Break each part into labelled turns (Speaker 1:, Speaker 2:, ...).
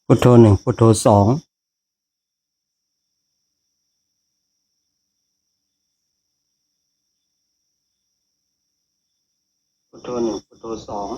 Speaker 1: พุทโธหนึ่งพุทโธสองพุทโธหนึ่งพุทโธสอง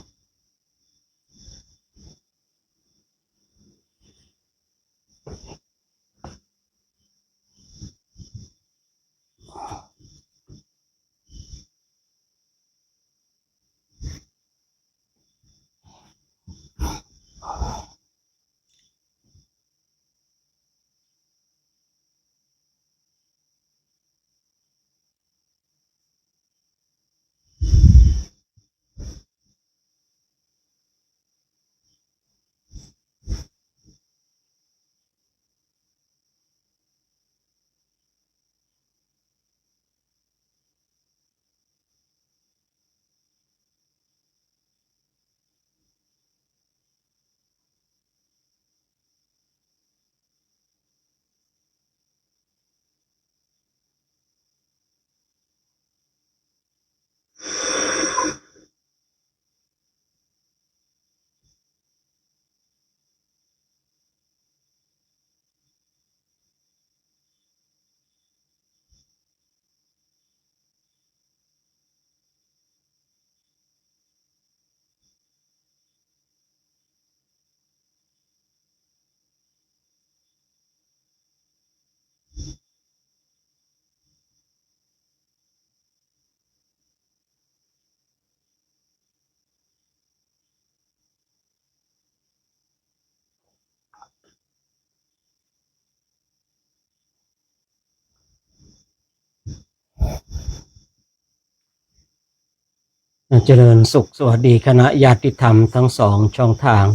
Speaker 1: เจริญสุขสวัสดีคณะญาติธรรมทั้งสองช่องทาง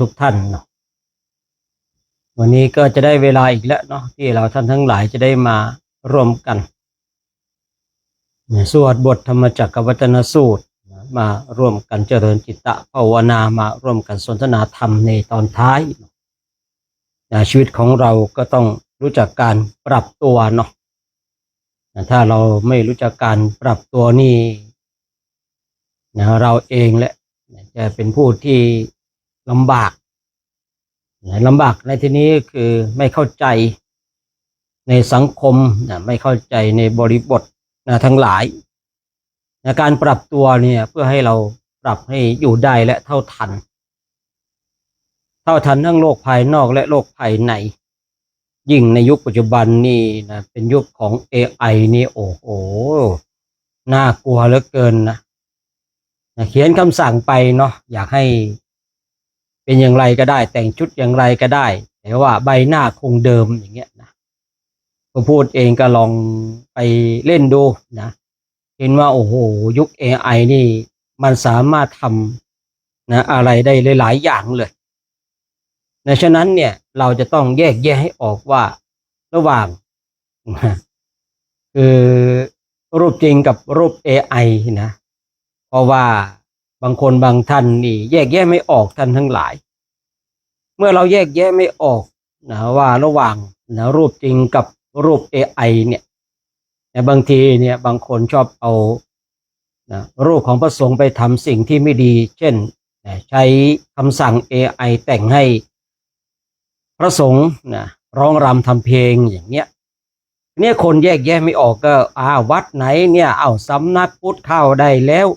Speaker 1: ทุกท่านเนาะวันนี้ก็จะได้เวลาอีกแล้วเนาะที่เราท่านทั้งหลายจะได้มาร่วมกันสวดบทธรรมจักรวัฒนสูตรมาร่วมกันเจริญจิตตภาวนามาร่วมกันสนทนาธรรมในตอนท้ายชีวิตของเราก็ต้องรู้จักการปรับตัวเนาะถ้าเราไม่รู้จักการปรับตัวนี่เราเองแหละจะเป็นผู้ที่ลำบากในที่นี้คือไม่เข้าใจในสังคมไม่เข้าใจในบริบททั้งหลายการปรับตัวเนี่ยเพื่อให้เราปรับให้อยู่ได้และเท่าทันทั้งโลกภายนอกและโลกภายในยิ่งในยุคปัจจุบันนี่นะเป็นยุคของ AI นี่โอ้โหน่ากลัวเหลือเกินนะเขียนคำสั่งไปเนาะอยากให้เป็นอย่างไรก็ได้แต่งชุดอย่างไรก็ได้แต่ว่าใบหน้าคงเดิมอย่างเงี้ยนะผมพูดเองก็ลองไปเล่นดูนะเห็นว่าโอ้โหยุค AI นี่มันสามารถทำอะไรได้หลายๆอย่างเลยฉะนั้นเนี่ยเราจะต้องแยกแยะให้ออกว่าระหว่างคือรูปจริงกับรูป AI นะเพราะว่าบางคนบางท่านนี่แยกแยะไม่ออกท่านทั้งหลายเมื่อเราแยกแยะไม่ออกนะว่าระหว่างรูปจริงกับรูป AI เนี่ยบางทีเนี่ยบางคนชอบเอารูปของพระสงฆ์ไปทำสิ่งที่ไม่ดีเช่นใช้คำสั่ง AI แต่งให้พระสงฆ์ร้องรำทำเพลงอย่างเนี้ยคนแยกแยะไม่ออกก็วัดไหนเนี่ยสำนักพุทธเข้าได้แล้ว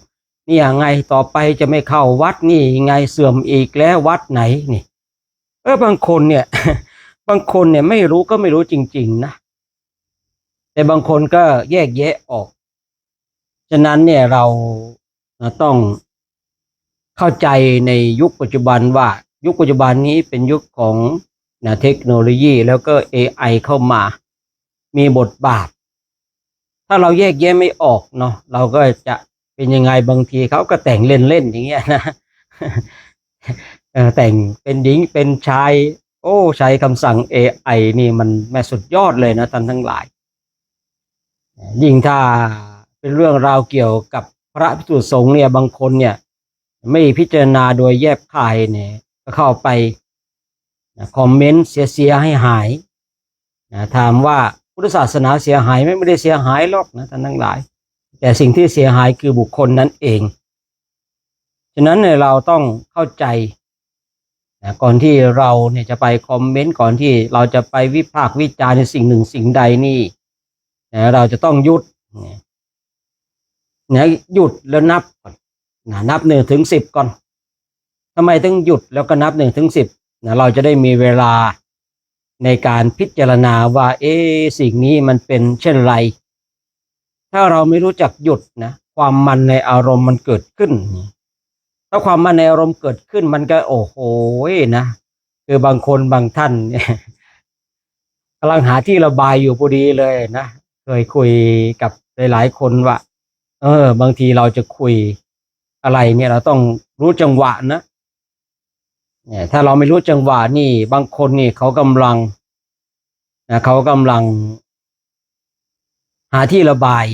Speaker 1: เนี่ยไงต่อไปจะไม่เข้าวัดนี่ไงเสื่อมอีกแล้ววัดไหนนี่บางคนเนี่ย บางคนเนี่ยไม่รู้ก็ไม่รู้จริงๆนะแต่บางคนก็แยกแยะออกฉะนั้นเนี่ยเราต้องเข้าใจในยุคปัจจุบันว่ายุคปัจจุบันนี้เป็นยุคของเทคโนโลยีแล้วก็ AI เข้ามามีบทบาทถ้าเราแยกแยะไม่ออกเนาะเราก็จะเป็นยังไงบางทีเขาก็แต่งเล่นๆอย่างเงี้ยนะ แต่งเป็นหญิงเป็นชายใช้คำสั่ง AI นี่มันแม่สุดยอดเลยนะท่านทั้งหลายยิ่งถ้าเป็นเรื่องราวเกี่ยวกับพระภิกษุสงฆ์เนี่ยบางคนเนี่ยไม่พิจารณาโดยแยบคายเนี่ยก็เข้าไปคอมเมนต์เสียให้หายถามว่าพุทธศาสนาเสียหายไม่ได้เสียหายหรอกนะท่านทั้งหลายแต่สิ่งที่เสียหายคือบุคคลนั้นเองฉะนั้นเนี่ยเราต้องเข้าใจ นะก่อนที่เราเนี่ยจะไปคอมเมนต์ก่อนที่เราจะไปวิพากษ์วิจารณ์ในสิ่งหนึ่งสิ่งใดนี่นะเราจะต้องหยุดนะหยุดแล้วนับก่อนนะนับ1 ถึง 10ก่อนทำไมต้องหยุดแล้วก็นับ1 ถึง 10นะเราจะได้มีเวลาในการพิจารณาว่าสิ่งนี้มันเป็นเช่นไรถ้าเราไม่รู้จักหยุดนะความมันในอารมณ์มันเกิดขึ้นถ้าความมันในอารมณ์เกิดขึ้นมันก็โอ้โหนะคือบางคนบางท่านเนี่ยกำลังหาที่ระบายอยู่พอดีเลยนะเคยคุยกับหลายๆคนว่าบางทีเราจะคุยอะไรเนี่ยเราต้องรู้จังหวะนะเนี่ยถ้าเราไม่รู้จังหวะนี่บางคนนี่เขากำลังหาที่ระบาย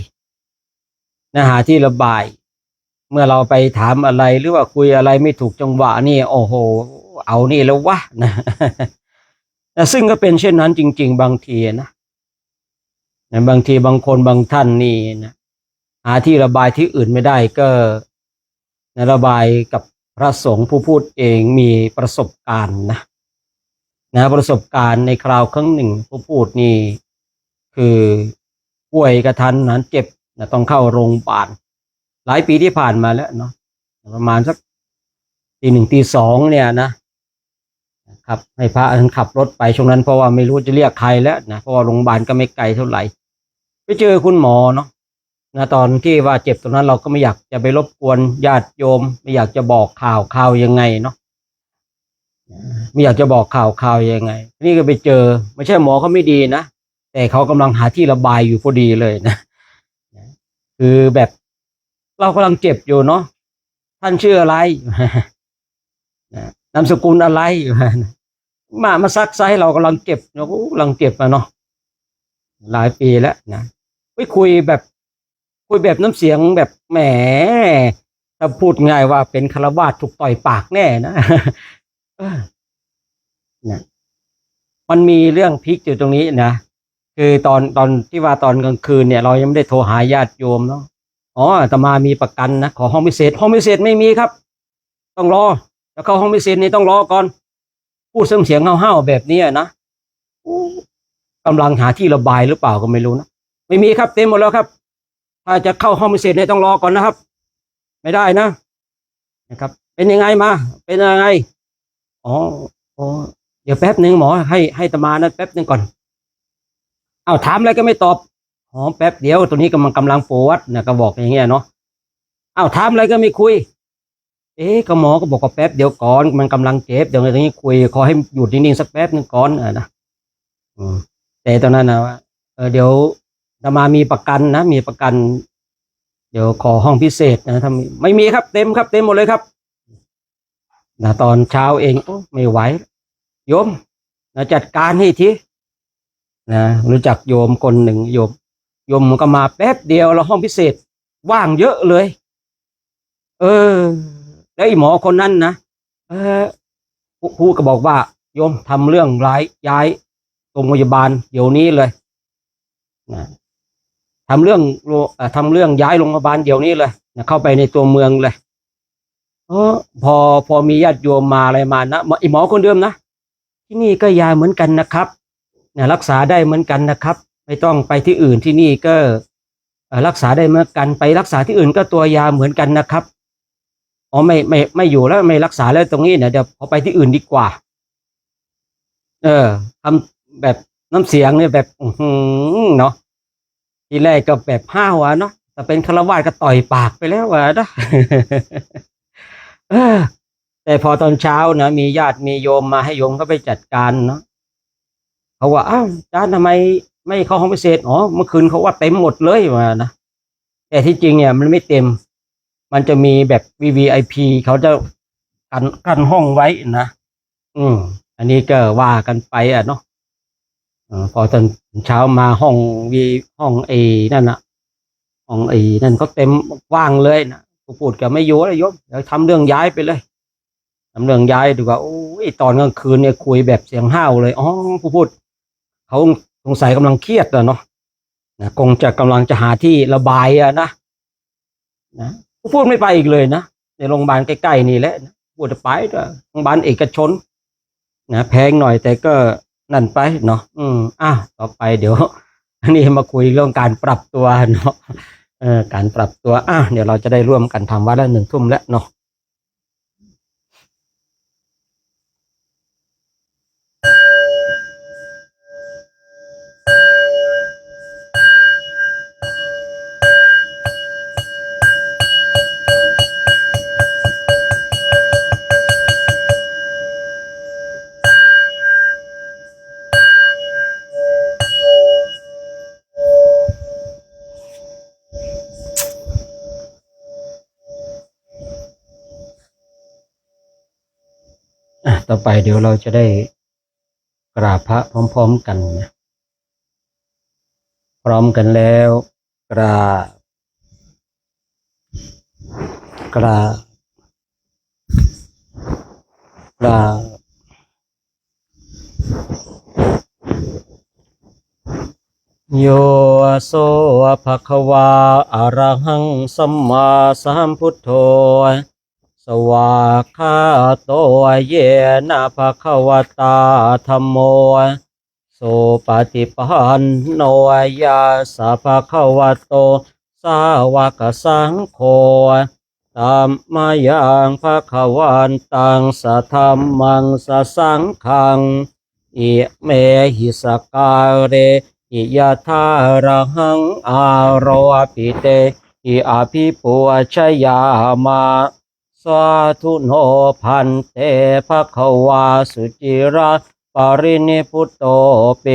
Speaker 1: นะหาที่ระบายเมื่อเราไปถามอะไรหรือว่าคุยอะไรไม่ถูกจังหวะนี่โอ้โหเอานี่แล้ววะนะซึ่งก็เป็นเช่นนั้นจริงๆบางทีนะบางทีบางคนบางท่านนี่นะหาที่ระบายที่อื่นไม่ได้ก็ระบายกับพระสงฆ์ผู้พูดเองมีประสบการณ์นะประสบการณ์ในคราวครั้งหนึ่งผู้พูดนี่คือป่วยกระทันหันเจ็บนะต้องเข้าโรงพยาบาลหลายปีที่ผ่านมาแล้วเนาะประมาณสักตี 1ตี 2เนี่ยนะครับให้พระท่านขับรถไปช่วงนั้นเพราะว่าไม่รู้จะเรียกใครแล้วนะเพราะว่าโรงพยาบาลก็ไม่ไกลเท่าไหร่ไปเจอคุณหมอเนาะตอนที่ว่าเจ็บตรงนั้นเราก็ไม่อยากจะไปรบกวนญาติโยมไม่อยากจะบอกข่าวยังไงเนาะไม่อยากจะบอกข่าวยังไงนี่ก็ไปเจอไม่ใช่หมอเขาไม่ดีนะแต่เขากำลังหาที่ระบายอยู่พอดีเลยนะคือแบบเรากำลังเจ็บอยู่เนาะท่านชื่ออะไรนามสกุลอะไรมาซักไซเรากำลังเจ็บเรากำลังเจ็บเนาะหลายปีแล้วนะไม่คุยแบบน้ำเสียงแบบแหมถ้าพูดง่ายว่าเป็นคฤหัสถ์ถูกต่อยปากแน่นะนะมันมีเรื่องพลิกอยู่ตรงนี้นะคือตอนที่ว่าตอนกลางคืนเนี่ยเรายังไม่ได้โทรหาญาติโยมเนาะอาตมามีประกันนะขอห้องพิเศษไม่มีครับต้องรอแล้วเข้าห้องพิเศษนี่ต้องรอก่อนพูดเสียงห้าวๆแบบนี้นะกำลังหาที่ระบายหรือเปล่าก็ไม่รู้นะไม่มีครับเต็มหมดแล้วครับถ้าจะเข้าห้องพิเศษเนี่ยต้องรอก่อนนะครับไม่ได้นะครับเป็นยังไงมาเป็นยังไงอ๋อเดี๋ยวแป๊บหนึ่งหมอให้อาตมานะแป๊บหนึ่งก่อนเอาถามอะไรก็ไม่ตอบแป๊บเดียวตัวนี้กำลังปวดนะก็บอกอย่างเงี้ยเนาะเอาถามอะไรก็ไม่คุยก็หมอก็บอกว่าแป๊บเดี๋ยวก่อนมันกำลังเจ็บเดี๋ยวตรงนี้คุยขอให้หยุดนิ่งๆสักแป๊บนึงก่อนนะแต่ตอนนั้นนะว่าเดี๋ยวอาตมามีประกันนะมีประกันเดี๋ยวขอห้องพิเศษนะถ้าไม่มีครับเต็มหมดเลยครับนะตอนเช้าเองไม่ไหวโยมนะจัดการให้ทีนะรู้จักโยมคนหนึ่งโยมมันก็มาแป๊บเดียวแล้วห้องพิเศษว่างเยอะเลยแล้วไอ้หมอคนนั้นนะผู้ก็บอกว่าโยมทำเรื่องย้ายโรงพยาบาลเดี๋ยวนี้เลยนะทำเรื่องย้ายโรงพยาบาลเดี๋ยวนี้เลยนะเข้าไปในตัวเมืองเลยพอมีญาติโยมมาอะไรมานะไอ้หมอคนเดิมนะที่นี่ก็ยาเหมือนกันนะครับนะรักษาได้เหมือนกันนะครับไม่ต้องไปที่อื่นที่นี่ก็รักษาได้เหมือนกันไปรักษาที่อื่นก็ตัวยาเหมือนกันนะครับไม่อยู่แล้วไม่รักษาแล้วตรงนี้เนี่ยเดี๋ยวเขาไปที่อื่นดีกว่าทำแบบน้ำเสียงเนี่ยแบบเนาะทีแรกก็แบบห้าวเนาะแต่เป็นฆราวาสก็ต่อยปากไปแล้วนะแต่พอตอนเช้านะมีญาติมีโยมมาให้โยมก็ไปจัดการเนาะเขาว่าอ้าวอาจารย์ทำไมไม่เข้าห้องพิเศษเมื่อคืนเขาว่าเต็มหมดเลยมานะแต่ที่จริงเนี่ยมันไม่เต็มมันจะมีแบบ VVIP เขาจะกันห้องไว้นะอันนี้ก็ว่ากันไปเนาะพอตอนเช้ามาห้องนั่นนะห้องนั่นก็เต็มว่างเลยนะผู้พูดก็ไม่อยู่แล้วโยมเดี๋ยวทำเรื่องย้ายไปเลยทำเรื่องย้ายดีกว่าโอ้ยตอนกลางคืนเนี่ยคุยแบบเสียงห้าวเลยผู้พูดเขาสงสัยกำลังเครียดเนาะคงจะกำลังจะหาที่ระบายนะผู้พูดไม่ไปอีกเลยนะในโรงพยาบาลใกล้ๆนี่แหละพูดไปโรงพยาบาลเอกชน นะแพงหน่อยแต่ก็นั่นไปเนาะต่อไปเดี๋ยวอันนี้มาคุยเรื่องการปรับตัวเนาะการปรับตัวเดี๋ยวเราจะได้ร่วมกันทำวัดละ1 ทุ่มแล้วเนาะต่อไปเดี๋ยวเราจะได้กราบพระพร้อมๆกันนะพร้อมกันแล้วกราบกราบกราบโยโสภะคะวาอะระหังสัมมาสัมพุทโธสวากขาโตเยนะภะคะวตาธัมโมโสปฏิปันโนยาสะภะคะวะโตสาวกสังโฆธัมมายังภะคะวันตังสัทธัมมังสสังฆังอิเมหิสการเรอิยะทาระหังอาโรอปิเตอิอภิปุชยามาสาธุโนพันเตภะคะวาสุจิราปรินิพุตโตเป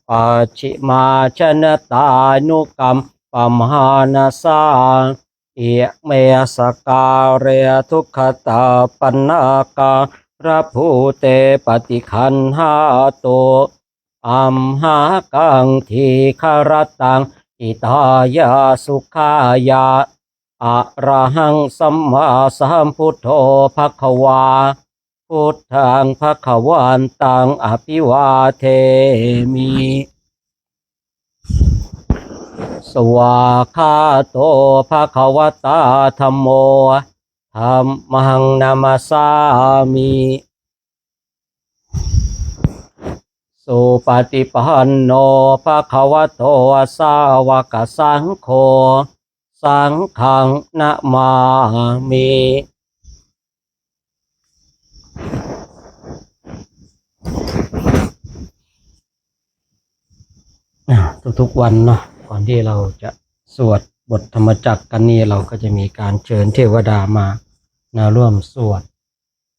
Speaker 1: ปัจฉิมาชนตานุกรรมปมหานาสาอิเมสการเรทุกขตาปันนากาพระภูเตปฏิคันหาโตอัมหากังทีคารตังอิตายาสุขายาอะระหังสัมมาสัมพุทโธภควาพุทธังภควันตังอภิวาเทมิสวากขาโตภควตาธัมโมธัมมังนามาสามิสุปฏิปันโนภะคะวะโตสาวกสังโฆสังฆังนะมามิทุกๆวันเนาะก่อนที่เราจะสวดบทธรรมจักรกันนี่เราก็จะมีการเชิญเทวดามาร่วมสวด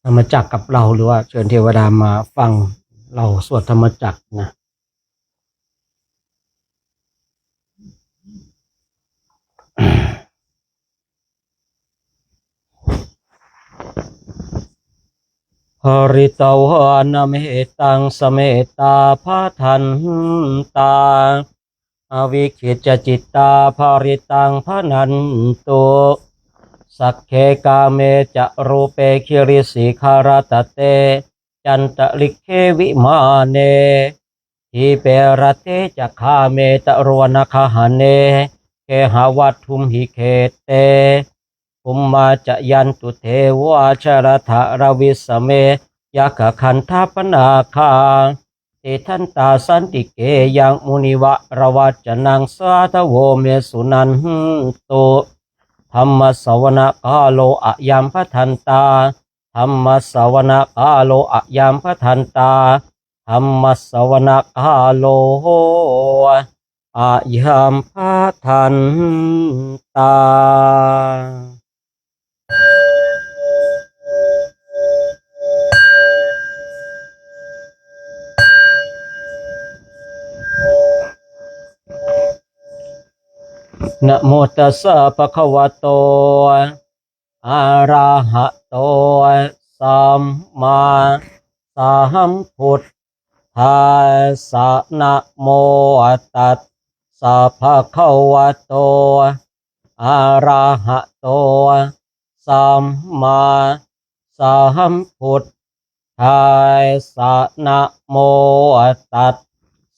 Speaker 1: ธรรมจักรกับเราหรือว่าเชิญเทวดามาฟังเราสวดธรรมจักรนะหริตวานเมตังสเมตาพาทันตาอวิคิจจิตตาภริตังพนันตุสักเคกาเมจะรูเปคิริสิคารตเตจันตลิเควิมาเนทิเปรเตจะคาเมตรวนคหเนเคหาวัตถุมหิเคเตภุมมาจะยันตุเทวาชรถารวิสเมยักขันธปนาคาเตทันตาสันติเกยังมุนิวะระวัจนังสาทโวเมสุนันตุธรรมสวนกาโลอะยามพัทันตาธรรมสวนกาโลอะยามพัทันตาธรรมสวนกาโลอะยามพัทันตานะโมตัสสะภะคะวะโตอะระหะโตสัมมาสัมพุทธัสสะนะโมตัสสะภะคะวะโตอะระหะโตสัมมาสัมพุทธัสสะนะโมตัส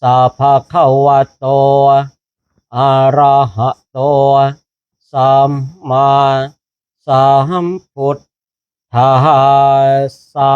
Speaker 1: สะภะคะวะโตอะระหะโตสัมมาสัมพุทธัสสะ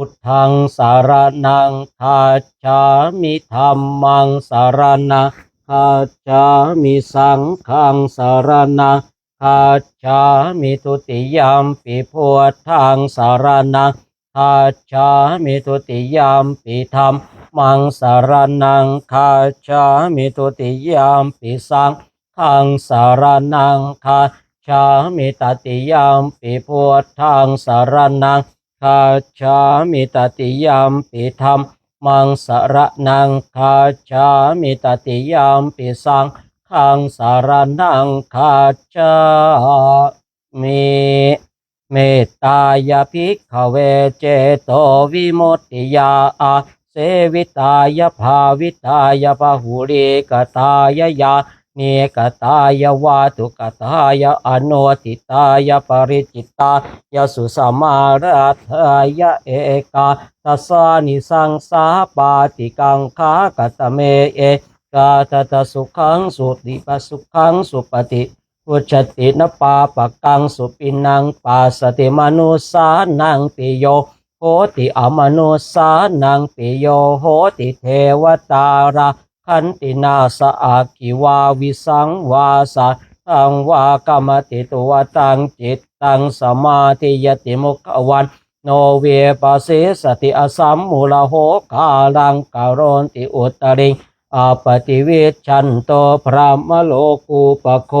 Speaker 1: พุทธังสารนังคาฉามิธัมมังสารนังคาฉามิสังฆังสารนังคาฉามิทุติยมปิพุทธังสารนังคาฉามิทุติยมปิธัมมังสารนังคาฉามิทุติยมปิสังฆังสารนังคาฉามิตติยมปิพุทธังสารนังคาฉามิตติยมปิธัมมังสารนังคาฉามิตติยมปิสังฆังสารนังคาฉามิเมตตายภิกขเวเจโตวิมุตติยาอาเสวิตายภาวิตายปหุริกตายยาเนกตายวาตุกตายอโนติตายปริจิตายสุสมาราธายเอกาตัสสานิสังสาปาติกังคากตเมเอกาตตสุขังสุติปสุขังสุปฏิอุจตินปาปกังสุปินังปัสสติมนุสานังปิโยโหติอมนุสานังปิโยโหติเทวตาราขันตินาสอากิวาวิสังวาสาตังวากรรมติตัวตังจิตตังสมาธิยติมุขวันโนเวปัสสิสติอสัมมูลโหกาลังกโรนติอุตริงอาปฏิวิชันโตพระมโลกุปโค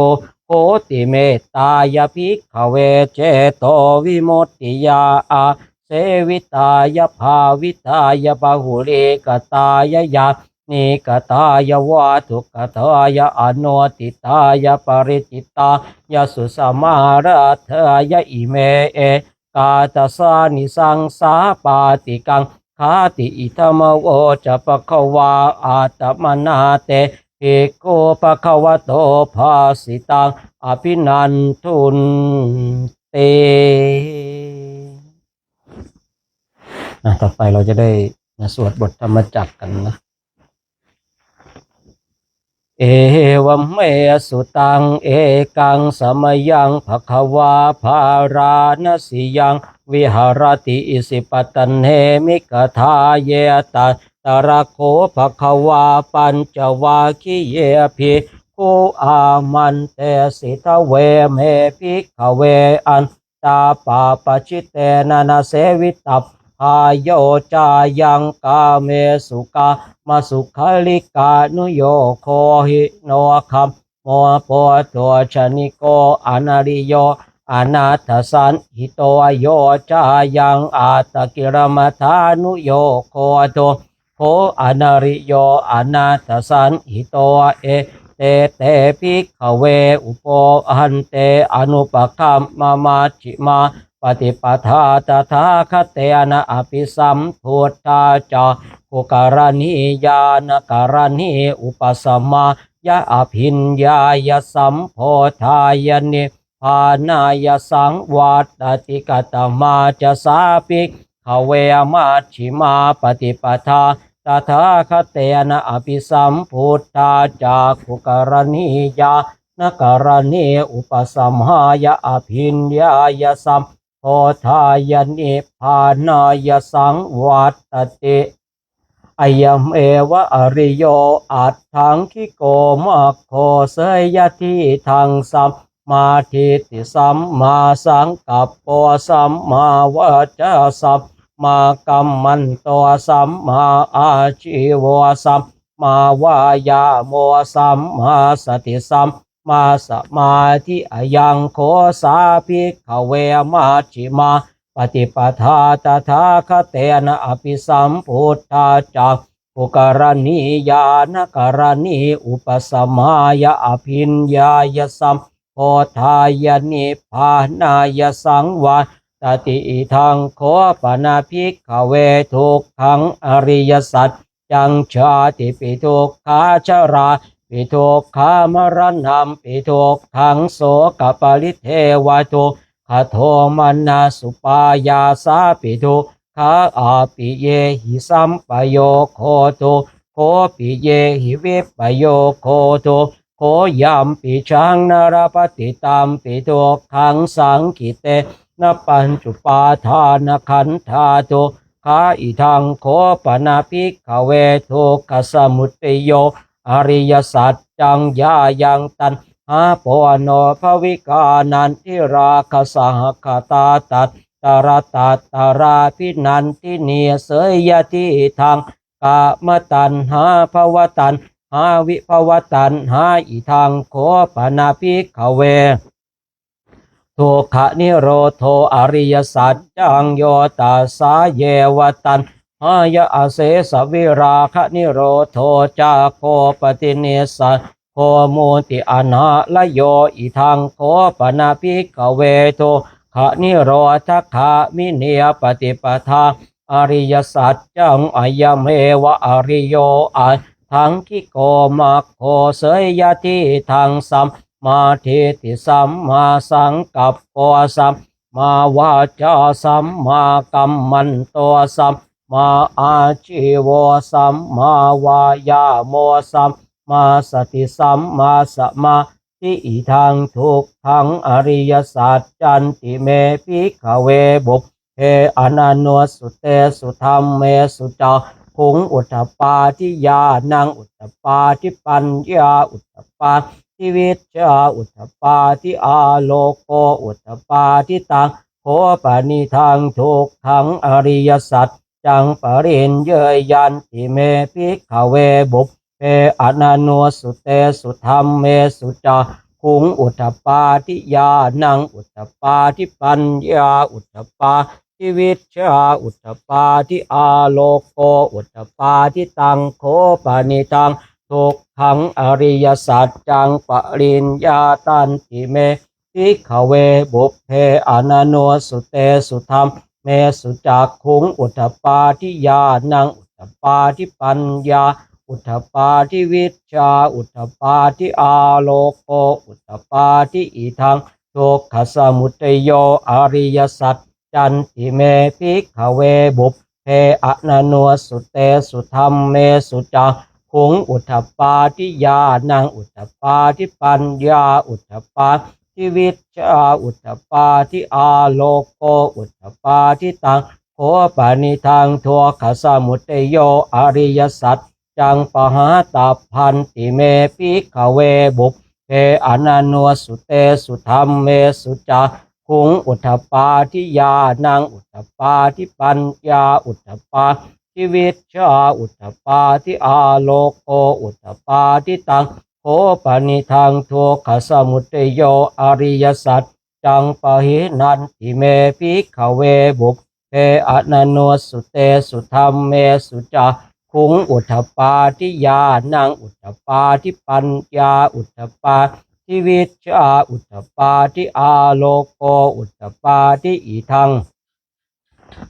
Speaker 1: โหติเมตตายภิกขเวเจโตวิมุตติยาอาเสวิตายภาวิตายปหุริกตายยานิกตายวาทุกตายอโนติตายปริจิตายสุสมาราธายอิเมเอกาตสานิสังสาปาติกังคาติอิธรรมโวจะปะคะวาอาตมนาเตเอโกปะคะวะโตภาสิตังอภินันทุนเตต่อไปเราจะได้สวดบทธรรมจักรกันนะเอวัมเมสุตังเอกังสมยังภควาภาราณสิยังวิหารติอิสิปตันเนมิกทาเยตัตระโคภควาปัญจวาคิเยภิกขุอามันเตสิทเวเมภิกขเวอันตาปาปชิตเตนะนะเสวิตัพพายโยจายังกาเมสุกามาสุขลิกานุโยโคหิโนคัมโมโปตัวชนิโกอนาริโยอนาถสันหิโตโยจายังอาตกิรมัทานุโยโคโตโคอนาริโยอนาถสันหิโตเอเตเตภิกขเวอุปหันเตอนุปคัมมามาจิมาปฏิปทาตถาคเตนะอภิสัมพุทธาจากุการณิยานการณิอุปสมายะอภิญญายสัมโพธายนิพานายสังวัตติกตมาจะสาภิกขเวมัชฌิมาปฏิปทาตถาคเตนะอภิสัมพุทธาจากุการณิยานการณิอุปสมายะอภิญญายสัมโพธายนิพานายสังวัตติอยัมเอวะอริโยอัตถังคิโกมะโคเสยทิทังสัมมาทิฏฐิสัมมาสังกัปโปสัมมาวาจาสัมมากัมมันโตสัมมาอาชีวสัมมาวายาโมสัมมาสติสัมมาสมาธิอยังโคสาภิกขเวมัชฌิมาปฏิปทาตถาคเตนะอภิสัมพุทธาจักขุการณิยานการณิอุปสมายะอภิญญายสัมโพธายนิพานายสังวาตติอิทังโคปนาภิกขเวทุกขังอริยสัจจังชาติปิทุกขาชราปิทุกขามรณะปิทุกขังโสกปริเทวทุกขโทมนาสุปายาสาปิทุกขาอาปิเยหิสัมปโยโคตุโคปิเยหิวิปโยโคตุโคยัมปิชังนรปฏิตามปิทุกขังสังกิเตนปัญจุปาทานขันธาตุ ขาอิทังโคปนาภิกขเวทุกขสมุทัยโยอริยสัจจังญายังตันหาปวโนภวิกานันทิราคสหคตาตัตตาราตัตตาราพินันทิเนียเสยยติทางกามตันหาภวตันหาวิภวตันหาอิทังโคปนาภิกขเวทุกขนิโรโธอริยสัจจังโยตัสสาเยวตันหายะอเสสวิราคะนิโรโธจาโคปติเนสัโคมูติอนาลโยอิทังโคปนาภิกขเวโทขะนิโรธคามิเนียปฏิปทาอริยสัจจังอายเมวะอริโยอาทังคิโกมัคโคเสยยติทังสัมมาทิฏฐิสัมมาสังกัปปะสัมมาวาจาสัมมากัมมันโตสัมมาอาชีวสัมมาวายาโมสัมมาสติสัมมาสมาธิอิทังทุกขังอริยสัจจันติเมภิกขเวบุพเพอนันโนสุเตสุธรรมเมสุจาคุงอุตตปาทิยานังอุตตปาทิปัญญาอุตตปาทิวิชชาอุตตปาทิอาโลโกอุตตปาทิตังโคปนิทังทุกขังอริยสัจจังปริญเยยันติเมภิกขเวบุพเพอนันโนสุเตสุธรรมเมสุจาคุงอุตตปาทิยานังอุตตปาทิปัญญาอุตตปาทิวิชชาอุตตปาทิอาโลโกอุตตปาทิตังโคปนิทังทุกขังอริยสัจจังปริญญาตันติเมภิกขเวบุพเพอนันโนสุเตสุธรรมเมสุจักขุงอุตตปาทิยานังอุตตปาทิปัญญาอุตตปาทิวิชชาอุตตปาทิอาโลโกอุตตปาทิอิทังทุกขสมุทัยโยอริยสัจจันติเมภิกขเวบุพเพอนันโนสุเตสุธรรมเมสุจักขุงอุตตปาทิยานังอุตตปาทิปัญญาอุตตปาทิวิชชาอุตตปาทิอาโลโกอุตตปาทิตังโคปนิทังทุกขสมุทัยโยอริยสัจจังปหาตัพพันติเมภิกขเวบุพเพอนันโนสุเตสุธรรมเมสุจักขุงอุตตปาทิยานังอุตตปาทิปัญญาอุตตปาทิวิชชาอุตตปาทิอาโลโกอุตตปาทิตังโคปนิทังทุกขสมุทัยโยอริยสัจจังปหินันติเมภิกขเวบุพเพอนันโนสุเตสุธรรมเมสุจักขุงอุตตปาทิยานังอุตตปาทิปัญญาอุตตปาทิวิชชาอุตตปาทิอาโลโกอุตตปาทิอิทัง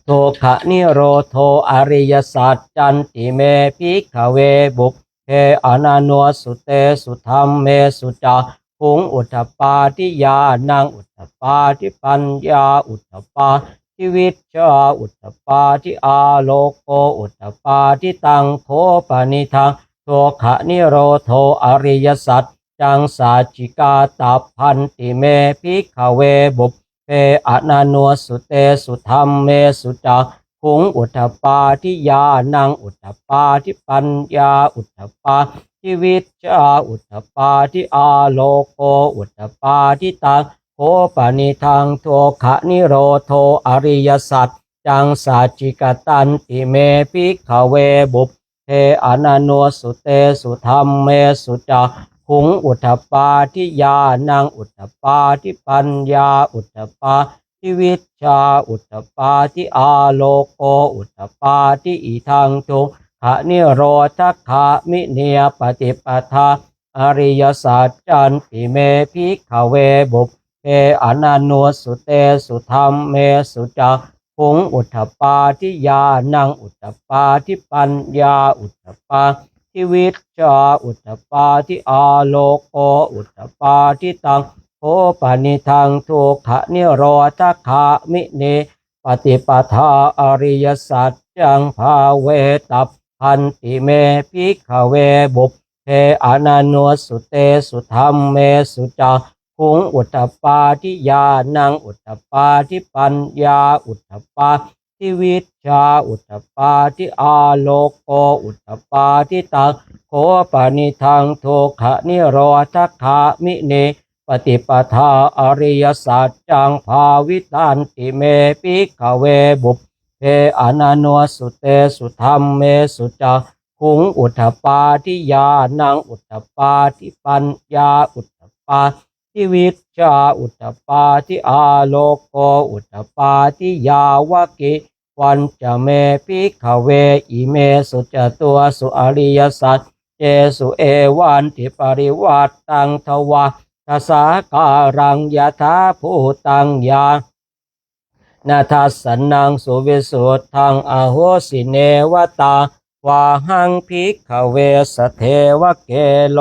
Speaker 1: ทุกขนิโรโธอริยสัจจันติเมภิกขเวบุพเพอนันโนสุเตสุธรรมเมสุจักขุงอุตตปาทิยานังอุตตปาทิปัญญาอุตตปาทิวิชชาอุตตปาทิอาโลโกอุตตปาทิตังโคปนิทังทุกขนิโรโธอริยสัจจังสัจจิกาตัพพันติเมภิกขเวบุพเพอนันโนสุเตสุธรรมเมสุจักขุงอุตตปาทิยานังอุตตปาทิปัญญาอุตตปาทิวิชชาอุตตปาทิอาโลโกอุตตปาทิตังโคปนิทังทุกขนิโรโธอริยสัจจังสัจจิกตันติเมภิกขเวบุพเพอนันโนสุเตสุธรรมเมสุจักขุงอุตตปาทิยานังอุตตปาทิปัญญาอุตตปาทิวิชชาอุตตปาทิอาโลโกอุตตปาทิอิทังทุกขนิโรธคามิเนียปฏิปทาอริยสัจจันติเมภิกขเวบุพเพอนันโนสุเตสุธรรมเมสุจักขุงอุตตปาทิยานังอุตตปาทิปัญญาอุตตปาทิวิชชาอุตตปาทิอาโลโกอุตตปาทิตังโคปนิทังทุกขนิโรธคามิเนปฏิปทาอริยสัจจังภาเวตัพพันติเมภิกขเวบุพเพอนันโนสุเตสุธรรมเมสุจักขุงอุตตปาทิยานังอุตตปาทิปัญญาอุตตปา ทิวิชชาอุตตปาทิอาโลกโกอุตตปาทิตังโคปานิทังโทขะนิโรธคามิเนปฏิปทาอริยสัจจังภาวิตันติเมปิขเวบุพเพอนันโนสุเตสุธรรมเมสุจักขุงอุทธปาทิยานังอุทธปาทิปัญญาอุทธปาทิวิชชาอุทธปาทิอาโลกโกอุทธปาทิยาวกิวันจะเมปิขเวอิเมสุจตัวสุอริยสัจเจสุเอวันติปริวัตตังทวาทัสสาการังยถาภูตังยานาทัสสนังสุวิสุทธังอโหสิเนวตาวาหังภิกขเวสเทวะเกโล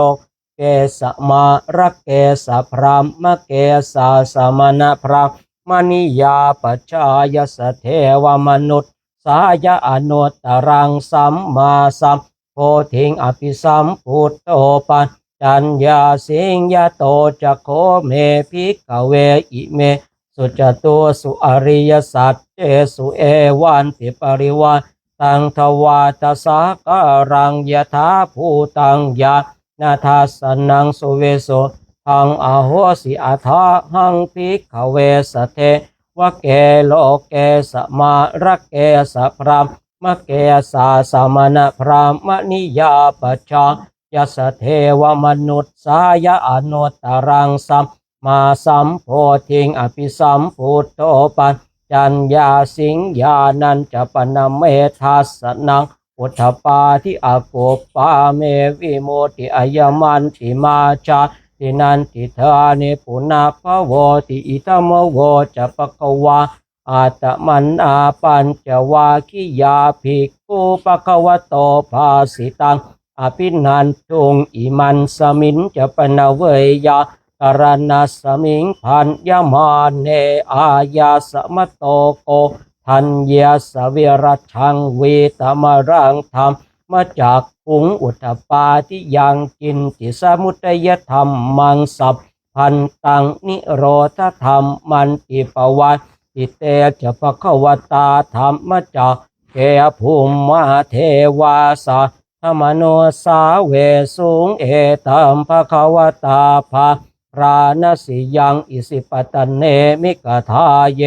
Speaker 1: เกสมาระเกสพรามะเกสาสมณพรามณิยาปัจจายสเทวมนุษย์สายะอนุตตรังสัมมาสัมโพธิงอภิสัมพุทโตปัญจัญญาสิงยโตจะโคเมภิกขเวอิเมสุจตุสุอริยสัจเจสุเอวันติปริวาตังทวาตสาการังยถาภูตังยานาทัสสนังสุเวโสทังอโหสิอัฏฐาหังภิกขเวสเทวะเกโลเกสมาระเกสพรามะเกสาสมณพรามณิยาปัจจายสเทวมนุษย์สายะอนุตตรังสัมมาสัมโพธิงอภิสัมพุทโตปัญจัญญาสิงญานันจะปนเมทัสสนังอุทธปาทิอาโกปาเมวิโมติอายมันติมาจาตินันติธานิปุนาภโวติอิตมโวจะปะกวาอาตมันอาปัญจวาคิยาภิกขุปะคะวะโตภาสิตังอภินันทุงอิมันสมินจะปนเวยากรณัสสมิงพันยมาเนอายาสมโตโกทัญญาสวิรัชังเวตมรังธรรมมาจากขุงอุทธปาทิยังกินติสมุทัยธรรมมังสัพพันตังนิโรธธรรมมันติปวัตติเตจะภควตาธรรมจากเกภูมิมหาเทวาสาธรรมโนสาเวสุงเอตัมภควตาภาราณสิยังอิสิปตเนมิกทาเย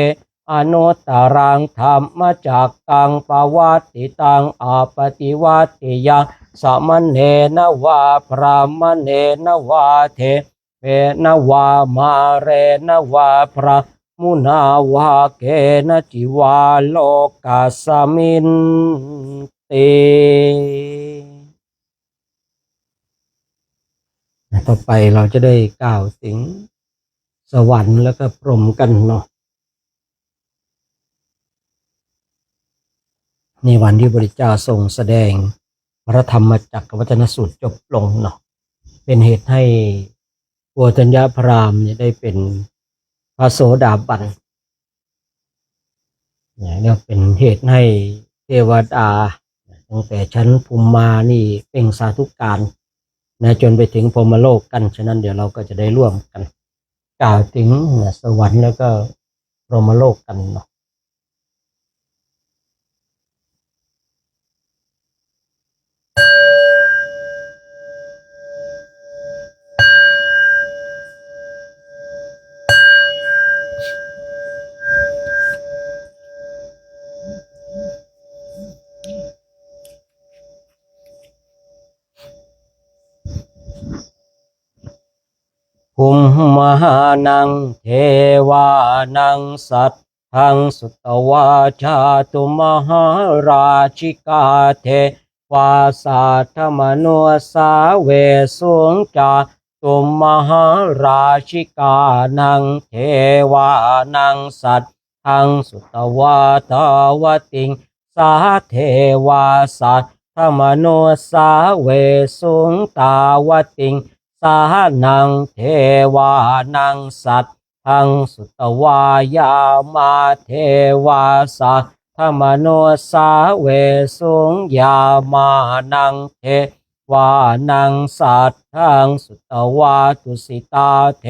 Speaker 1: อนุตตรังธรรมจากกังปวัตติตังอาปฏิวัติยังสมณเณนวาพรามเณนวาเทเวนวามาเรนวาพระมุนาวาเกนจิวาโลกัสสมินติต่อไปเราจะได้กล่าวถึงสวรรค์แล้วก็พรหมกันเนาะในวันที่พระพุทธเจ้าทรงแสดงพระธรรมจักรวัฏนสูตรจบลงเนาะเป็นเหตุให้โกฏัญญพราหมณ์ได้เป็นพระโสดาบันเนี่ยเป็นเหตุให้เทวดาตั้งแต่ชั้นภูมิมานี่เป็นสาธุการนะจนไปถึงพรหมโลกกันฉะนั้นเดี๋ยวเราก็จะได้ร่วมกันกล่าวถึงสวรรค์แล้วก็พรหมโลกกันเนาะภูมิมหานังเทวานังสัตทังสุตวาชาตุมหาราชิกาเทวาสัทธมโนสาเวสุงจาตุมหาราชิกานังเทวานังสัตทังสุตวาทาวติงสาเทวาสัทธมโนสาเวสุงตาวติงสานังเทวานังสัตทังสุตวายามาเทวาสัทธมโนสาเวสุงยามานังเทวานังสัตทังสุตวาตุสิตาเท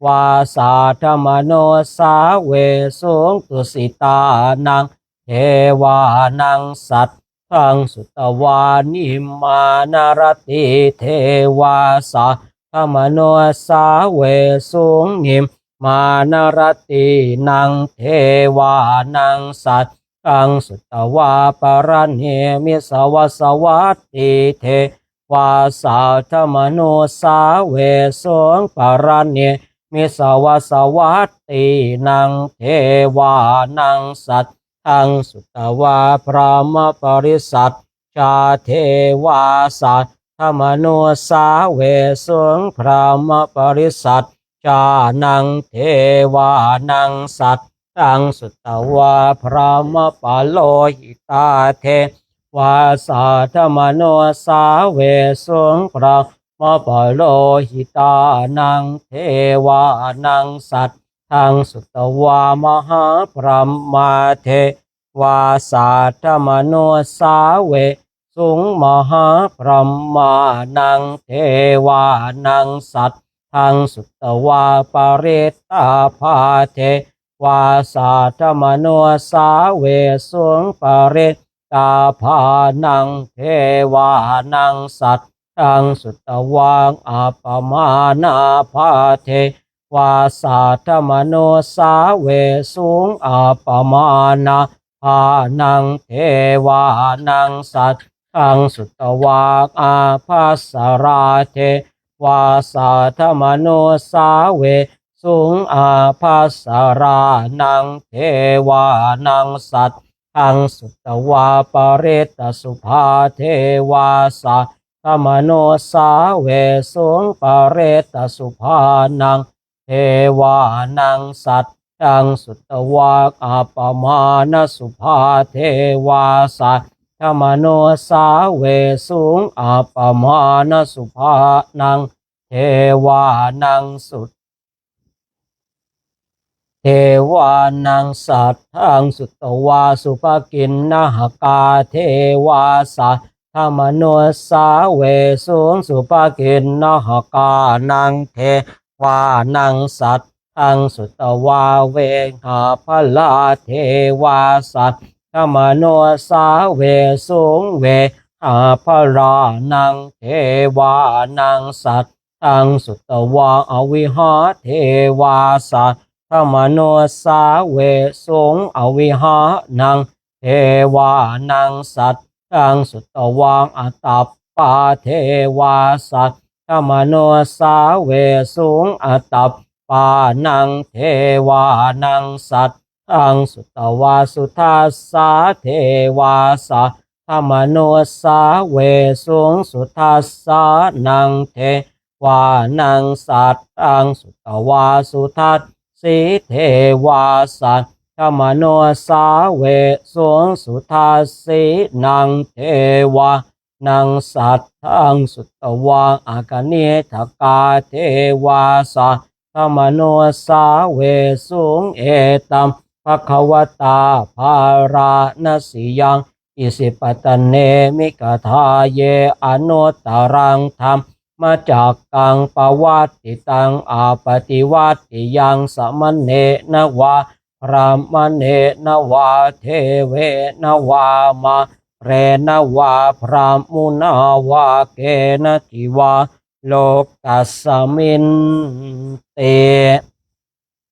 Speaker 1: วาสัทธมโนสาเวสุงตุสิตานังเท วานังสัตทังสุตวานิมานารติเทวาสาธรรมโนสาเวสุงนิมมานารตินังเทวานังสัตทังสุตวาปรเนมิสวสวัตติเทวาสาธรรมโนสาเวสุงปรเนมิสวสวัตตินังเทวานังสัตทังสุตวาพระมปริสัทชาเทวาสัตธรรมโนสาเวสุงพระมปริสัทชานังเทวานังสัตตังสุตวาพระมปโลหิตาเทวาสัทธรรมโนสาเวสุงพระมปโลหิตานังเทวานังสัตทังสุตวามหาพรหมาเทวาสัทธรรมโนสาเวสุงมหาพรหมานังเทวานังสัตทังสุตวาปเรตตาภาเทวาสัทธรรมโนสาเวสุงปเรตตาภานังเทวานังสัตทังสุตวังอัปปมานาภาเทวาสัทธรรมโนสาเวสุงอัปปมานาภานังเทวานังสัตทังสุตวังอาภัสสราเทวาสัทธรรมโนสาเวสุงอาภัสสรานังเทวานังสัตทังสุตวาปเรตสุภาเทวาสัทธรรมโนสาเวสุงปเรตสุภานังเทวานังสัตทังสุตวาอัปปมาณสุภาเทวาสัทธรรมโนสาเวสุงอัปปมาณสุภานังเทวานังสุตเทวานังสัตทังสุตวาสุภกินนหกาเทวาสัทธรรมโนสาเวสุงสุภกินนหกานังเทวานังสัตทังสุตวาเวหาภลาเทวาสัทธรรมโนสาเวสุงเวหาภลานังเทวานังสัตทังสุตวาอวิหาเทวาสัทธรรมโนสาเวสุงอวิหานังเทวานังสัตทังสุตวังอัตตปปาเทวาสัตธรรมโนสาเวสุงอัตตปปานังเทวานังสัตทังสุตวาสุทัสสาเทวาสัตธรรมโนสาเวสุงสุทัสสานังเทวานังสัตทังสุตวาสุทัสสีเทวาสัทธรรมโนสาเวสุงสุทัสสีนังเทวานังสัทธังสุตวังอากาเนทกาเทวาสัทธรรมโนสาเวสุงเอตัมภควตาภาราณสิยังอิสิปตเนมิกทาเยอนุตตรังธรรมมาจากกังปวัตติตังอาปฏิวัติยังสมณเณนวาพรามเณนวาเทเวนวามาเรนวาพรามมุนาวาเกณจิวาโลกัสสมินเต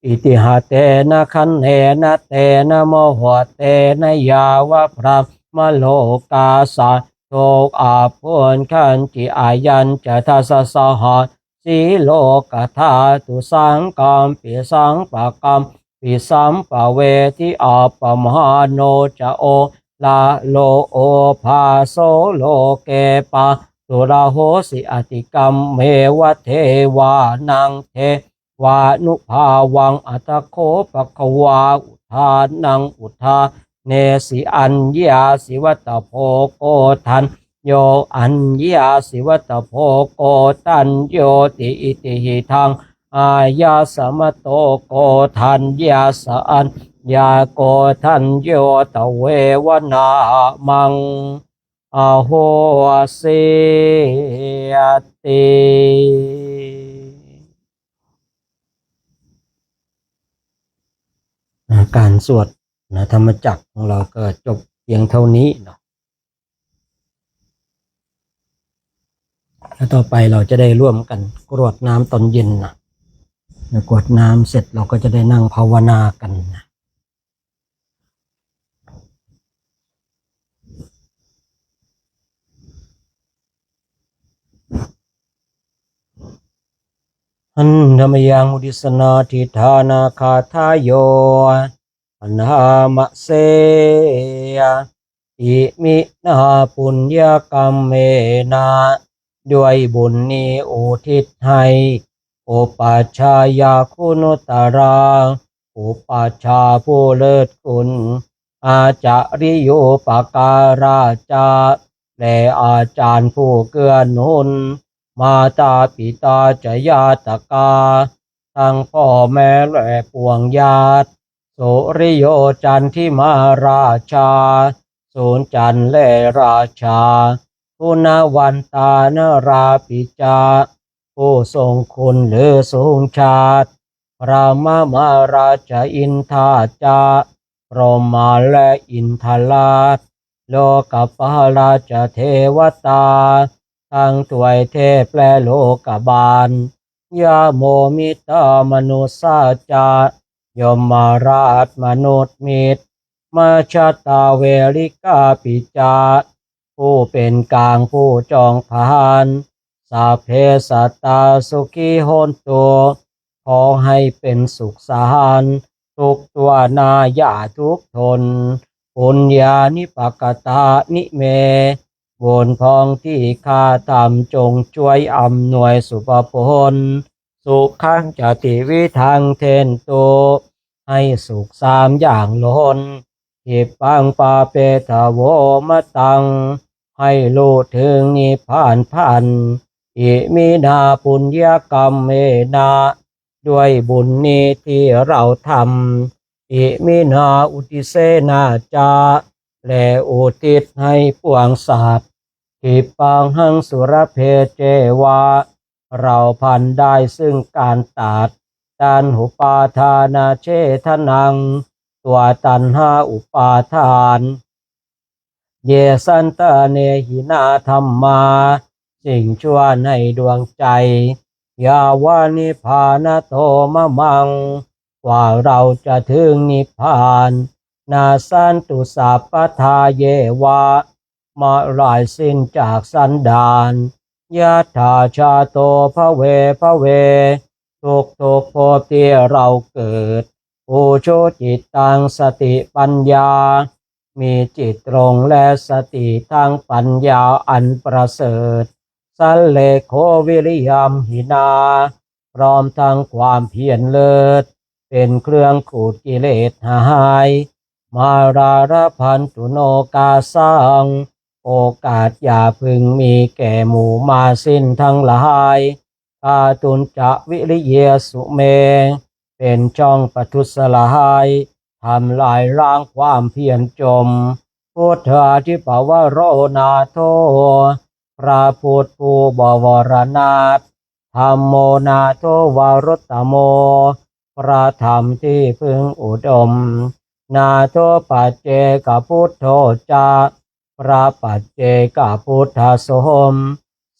Speaker 1: อิติหะเตนะคันเทนะเตนะโมโหเตนะยาวะพรามโลกาสะโตกอาพุนขันจิอายันจะทัสสะหะสีโลกธาตุสังกัมปิสังปะกัมปิสัมปะเวทิอัปปมหาโนจะโอลาโลโอภาโซโลเกปะตุระโหสิอติกัมเมวะเทวานังเทวานุภาวังอัตโคปะควาอุทานังอุทาเนสิอัญญาสิวัตโพโกทันโยอัญญาสิวัตโพโกตันโยติอิติหิทังอายาสมโตโกทันยาสอัญญาโกทันโยตเววนามังอโหสิยติการสวด นะธรรมจักรของเราก็จบเพียงเท่านี้เนาะแล้วต่อไปเราจะได้ร่วมกันกรวดน้ำตอนเย็นนะกรวดน้ำเสร็จเราก็จะได้นั่งภาวนากันนะอันธรรมยังอุดิสนาทิธานาคาทายโยอันหามะเสยอิมินาปุญญกรรมเมนาด้วยบุญนี้อุทิศให้อุปัชฌายาคุณุตรา อุปัชฌาย์ผู้เลิศคุณอาจาริโยปการาจาและอาจารย์ผู้เกื้อหนุนมาตาปิตาจยาตกาทั้งพ่อแม่และปวงญาติโสริโยจันทิมาราชาสูนจันทร์และราชาคุณวันตานราปิจาผู้ทรงคุณหรือทรงชาติพระมมาราชอินทาจาพรหมาและอินทราชโลกปาราชเทวตาทั้งถวยเทพและโลกบาลยาโมมิตามนุสาจายมราชมนุษย์มิตรมาชาตาเวริกาปิจาผู้เป็นกลางผู้จองผานสัพเพสัตตาสุขีโหนตุขอให้เป็นสุขสารทุกตัวนาอย่าทุกทนปุญญานิปกตานิเมบุญพองที่ข้าทำจงช่วยอำนวยสุภพลสุขังจติวิทังเทนโตให้สุขสามอย่างล้นทิปังปาเปทโวมะตังให้รู้ถึงนิพพานพันอิมินาปุญญกรรมเมนาด้วยบุญนี้ที่เราทำอิมินาอุติเสนาจาและอุทิศให้ปวงสัตว์ทิปังหังสุรเพเจวาเราพันได้ซึ่งการตัดตันหุปาทานาเชทนังตัวตันหาอุปาทานเยสันตเนหินาธรรมาสิ่งชั่วในดวงใจยาวานิพานโตมะมังกว่าเราจะถึงนิพพานนาสันตุสัพพทาเยวะมาลายสิ้นจากสันดานยะถาชาโตภเวภเวทุกทุกภพที่เราเกิดอุชุจิตตังสติปัญญามีจิตตรงและสติทั้งปัญญาอันประเสริฐสัลเลโควิริยมหินาพร้อมทั้งความเพียรเลิศเป็นเครื่องขูดกิเลสหายมาราระพันตุโนกาสังโอกาสอย่าพึงมีแก่หมู่มาสิ้นทั้งหลายกาตุนจะวิริเยสุเมเป็นช่องปทุสลายทำลายล้างความเพียรจมพุทธาทิปวโรนาโทพระพุทธผู้บวรนาถธรรมโมนาโทวารุตตโมพระธรรมที่พึงอุดมนาโทปัจเจกพุทโธจาพระปัจเจกพุทธสม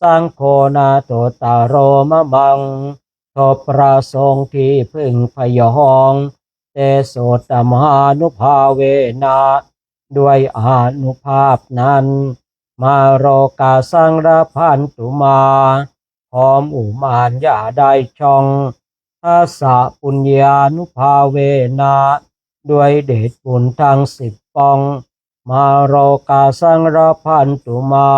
Speaker 1: สังโฆนาโตตาโรมะมังทบพระสงฆ์ที่พึงพยองเตโสตมหานุภาเวนะด้วยอานุภาพนั้นมาโรกาสังระพันตุมาพร้อมอุมานอย่าได้ช่องทัสสะปุญญานุภาเวนะด้วยเดชบุญทั้ง10ปองมาโรกาสังระพันตุมา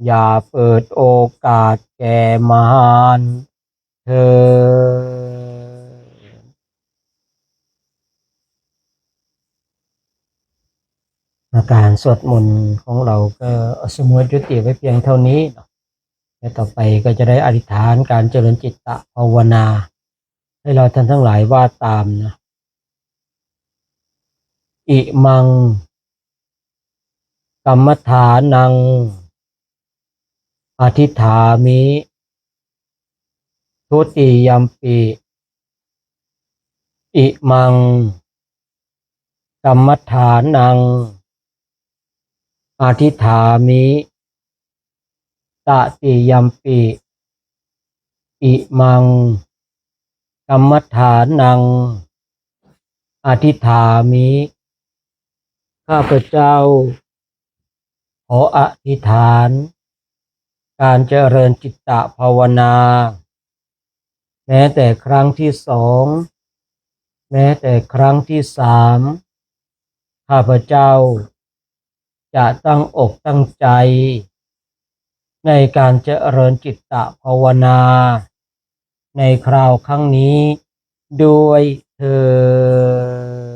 Speaker 1: อย่าเปิดโอกาสแก่มารเธอการสวดมนต์ของเราก็สมมติยุติไว้เพียงเท่านี้และต่อไปก็จะได้อธิษฐานการเจริญจิตตภาวนาให้เราท่านทั้งหลายว่าตามนะอิมังกรรมฐานังอธิษฐามิทุติยัมปิอิมัง กรรมฐานังอธิฐามิตติยัมปิอิมังกรรมฐานังอธิฐามิข้าพเจ้าขออธิษฐานการเจริญจิตตภาวนาแม้แต่ครั้งที่สองแม้แต่ครั้งที่สามข้าพเจ้าจะตั้งอกตั้งใจในการเจริญจิตตภาวนาในคราวครั้งนี้ด้วยเถิด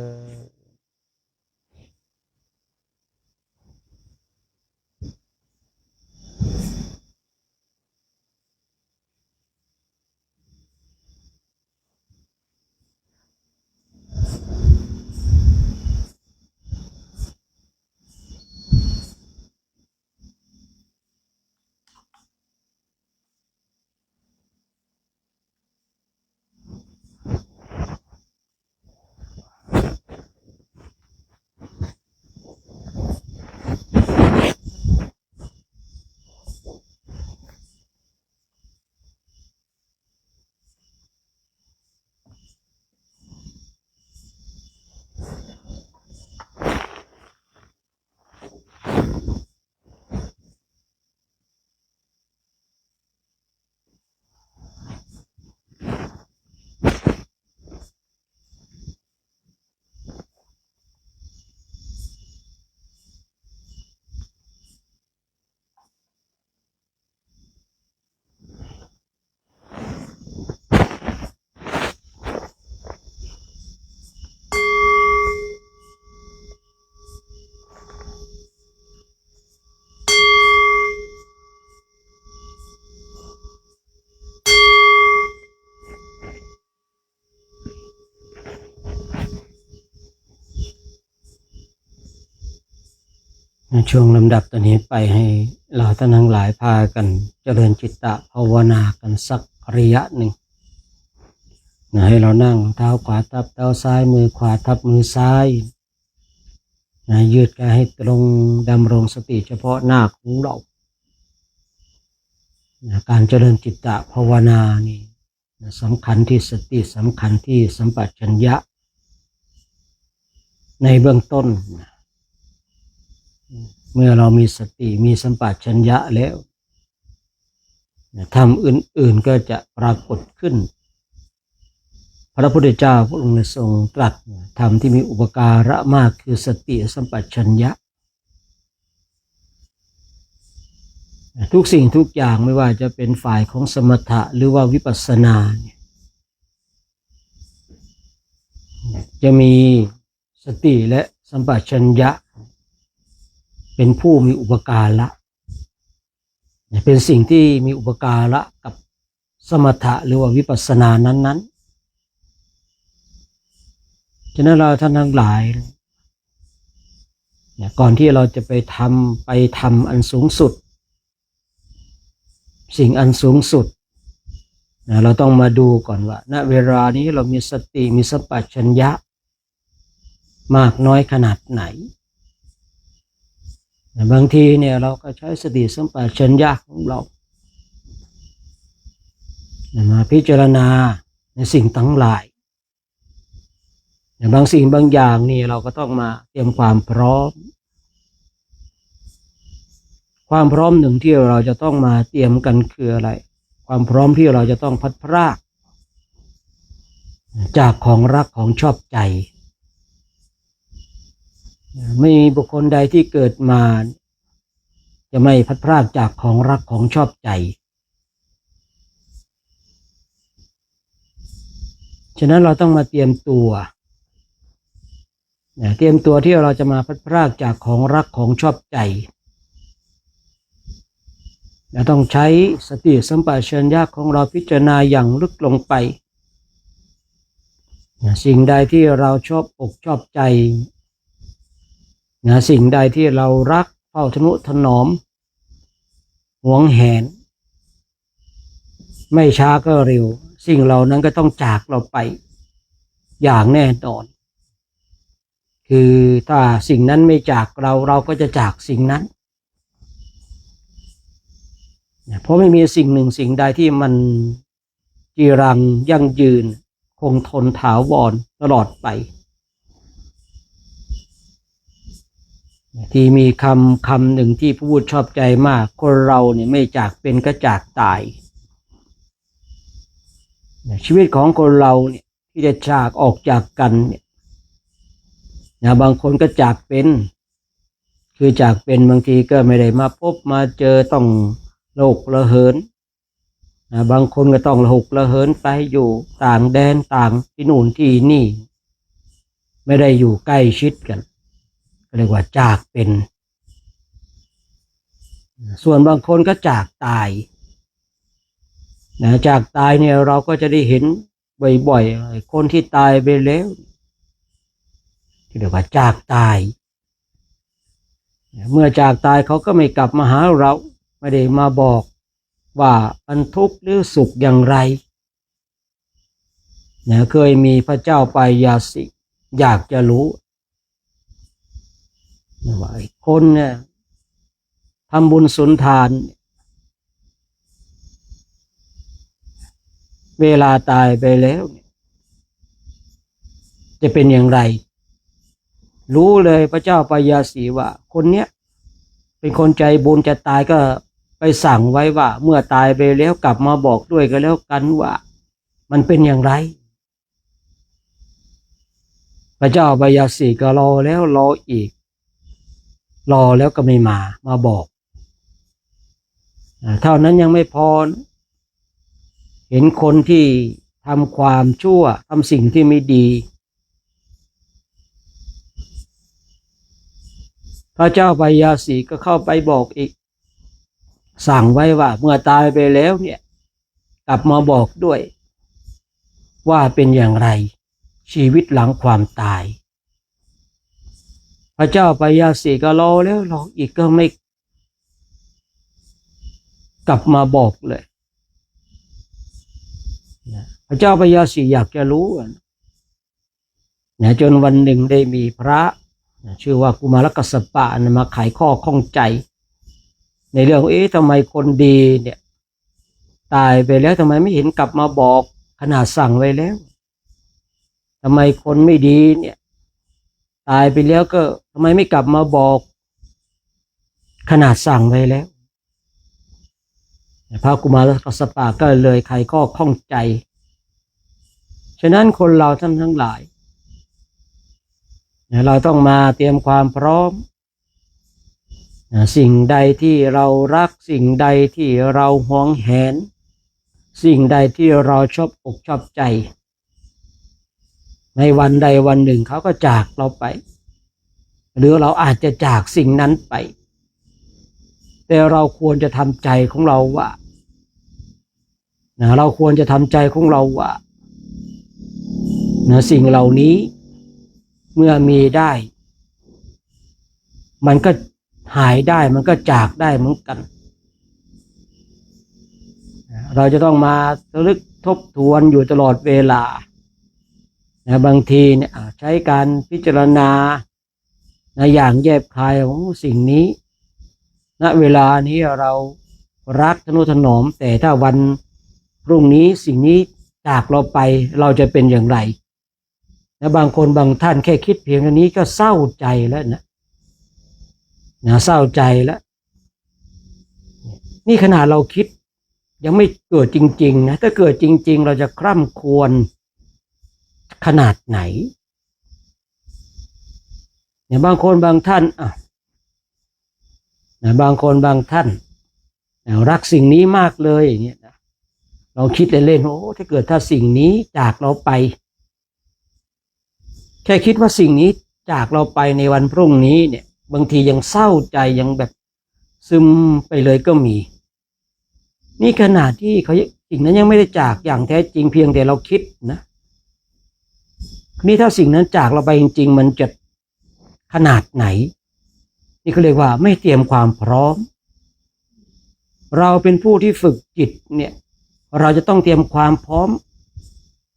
Speaker 1: ในช่วงลำดับตอนนี้ไปให้เราท่านทั้งหลายพากันเจริญจิตตภาวนากันสักระยะหนึ่งให้เรานั่งเท้าขวาทับเท้าซ้ายมือขวาทับมือซ้ายยืดกายให้ตรงดำรงสติเฉพาะหน้าของเราการเจริญจิตตภาวนานี่สำคัญที่สติสำคัญที่สัมปชัญญะในเบื้องต้นเมื่อเรามีสติมีสัมปชัญญะแล้วธรรมอื่นๆก็จะปรากฏขึ้นพระพุทธเจ้าพระองค์ทรงตรัสธรรมที่มีอุปการะมากคือสติสัมปชัญญะทุกสิ่งทุกอย่างไม่ว่าจะเป็นฝ่ายของสมถะหรือว่าวิปัสสนาจะมีสติและสัมปชัญญะเป็นผู้มีอุปการะเป็นสิ่งที่มีอุปการะกับสมถะหรือว่าวิปัสสนานั้นๆฉะนั้นเราท่านทั้งหลายก่อนที่เราจะไปทำอันสูงสุดสิ่งอันสูงสุดเราต้องมาดูก่อนว่าณเวลานี้เรามีสติมีสัมปชัญญะมากน้อยขนาดไหนบางทีเนี่ยเราก็ใช้สติสัมปชัญญะของเรามาพิจารณาในสิ่งทั้งหลายบางสิ่งบางอย่างนี่เราก็ต้องมาเตรียมความพร้อมหนึ่งที่เราจะต้องมาเตรียมกันคืออะไรความพร้อมที่เราจะต้องพัดพรากจากของรักของชอบใจไม่มีบุคคลใดที่เกิดมาจะไม่พัดพรากจากของรักของชอบใจฉะนั้นเราต้องมาเตรียมตัวที่เราจะมาพัดพรากจากของรักของชอบใจเราต้องใช้สติสัมปชัญญะของเราพิจารณาอย่างลึกลงไปสิ่งใดที่เราชอบอกชอบใจสิ่งใดที่เรารักเฝ้าทนุถนอมหวงแหนไม่ช้าก็เร็วสิ่งเหล่านั้นก็ต้องจากเราไปอย่างแน่นอน คือถ้าสิ่งนั้นไม่จากเราเราก็จะจากสิ่งนั้นเพราะไม่มีสิ่งหนึ่งสิ่งใดที่มันจีรังยั่งยืนคงทนถาวรตลอดไปที่มีคำหนึ่งที่พูดชอบใจมากคนเราเนี่ยไม่จากเป็นก็จากตายชีวิตของคนเราเนี่ยที่จะจากออกจากกันเนี่ยบางคนก็จากเป็นคือจากเป็นบางทีก็ไม่ได้มาพบมาเจอต้องระหกระเหินบางคนก็ต้องระหกระเหินไปอยู่ต่างแดนต่างที่นู่นที่นี่ไม่ได้อยู่ใกล้ชิดกันเรียกว่าจากเป็นส่วนบางคนก็จากตายจากตายเนี่ยเราก็จะได้เห็นบ่อยๆคนที่ตายไปแล้วที่เรียกว่าจากตายเมื่อจากตายเขาก็ไม่กลับมาหาเราไม่ได้มาบอกว่ามันทุกข์หรือสุขอย่างไรเคยมีพระเจ้าปายาสิอยากจะรู้ว่าคนเนี่ยทำบุญสุนทานเวลาตายไปแล้วจะเป็นอย่างไรรู้เลยพระเจ้าปายาสีว่าคนเนี้ยเป็นคนใจบุญจะตายก็ไปสั่งไว้ว่าเมื่อตายไปแล้วกลับมาบอกด้วยก็แล้วกันว่ามันเป็นอย่างไรพระเจ้าปายาสีก็รอแล้วรออีกรอแล้วก็ไม่มาบอกเท่านั้นยังไม่พอเห็นคนที่ทำความชั่วทำสิ่งที่ไม่ดีพระเจ้าปายาสีก็เข้าไปบอกอีกสั่งไว้ว่าเมื่อตายไปแล้วเนี่ยกลับมาบอกด้วยว่าเป็นอย่างไรชีวิตหลังความตายพระเจ้าปายาสีก็รอแล้วรออีกก็ไม่กลับมาบอกเลยพระเจ้าปายาสีอยากจะรู้จนวันหนึ่งได้มีพระชื่อว่ากุมารกัสสปะมาไขข้อข้องใจในเรื่องทำไมคนดีเนี่ยตายไปแล้วทำไมไม่เห็นกลับมาบอกขนาดสั่งไว้แล้วทำไมคนไม่ดีเนี่ยตายไปแล้วก็ทำไมไม่กลับมาบอกขนาดสั่งไว้แล้วพระกุมารกัสสปะก็เลยไขข้อข้องใจฉะนั้นคนเราท่านทั้งหลายเราต้องมาเตรียมความพร้อมสิ่งใดที่เรารักสิ่งใดที่เราหวงแหนสิ่งใดที่เราชอบอกชอบใจในวันใดวันหนึ่งเขาก็จากเราไปหรือเราอาจจะจากสิ่งนั้นไปแต่เราควรจะทำใจของเราว่าเราควรจะทำใจของเราว่าสิ่งเหล่านี้เมื่อมีได้มันก็หายได้มันก็จากได้เหมือนกันเราจะต้องมาระลึกทบทวนอยู่ตลอดเวลาบางทีเนี่ยใช้การพิจารณาอย่างแยบคายของสิ่งนี้ณเวลานี้เรารักทนุถนอมแต่ถ้าวันพรุ่งนี้สิ่งนี้จากเราไปเราจะเป็นอย่างไรบางคนบางท่านแค่คิดเพียงอันนี้ก็เศร้าใจแล้วนะเศร้าใจแล้วนี่ขนาดเราคิดยังไม่เกิดจริงๆนะถ้าเกิดจริงๆเราจะคร่ำครวญขนาดไหนบางคนบางท่านบางคนบางท่านรักสิ่งนี้มากเลยอย่างเงี้ยนะเราคิดเล่นๆโอ้ถ้าเกิดถ้าสิ่งนี้จากเราไปแค่คิดว่าสิ่งนี้จากเราไปในวันพรุ่งนี้เนี่ยบางทียังเศร้าใจยังแบบซึมไปเลยก็มีนี่ขนาดที่เขาสิ่งนั้นยังไม่ได้จากอย่างแท้จริงเพียงแต่เราคิดนะนี่ถ้าสิ่งนั้นจากเราไปจริงๆมันจะขนาดไหนนี่เขาเรียกว่าไม่เตรียมความพร้อมเราเป็นผู้ที่ฝึกจิตเนี่ยเราจะต้องเตรียมความพร้อม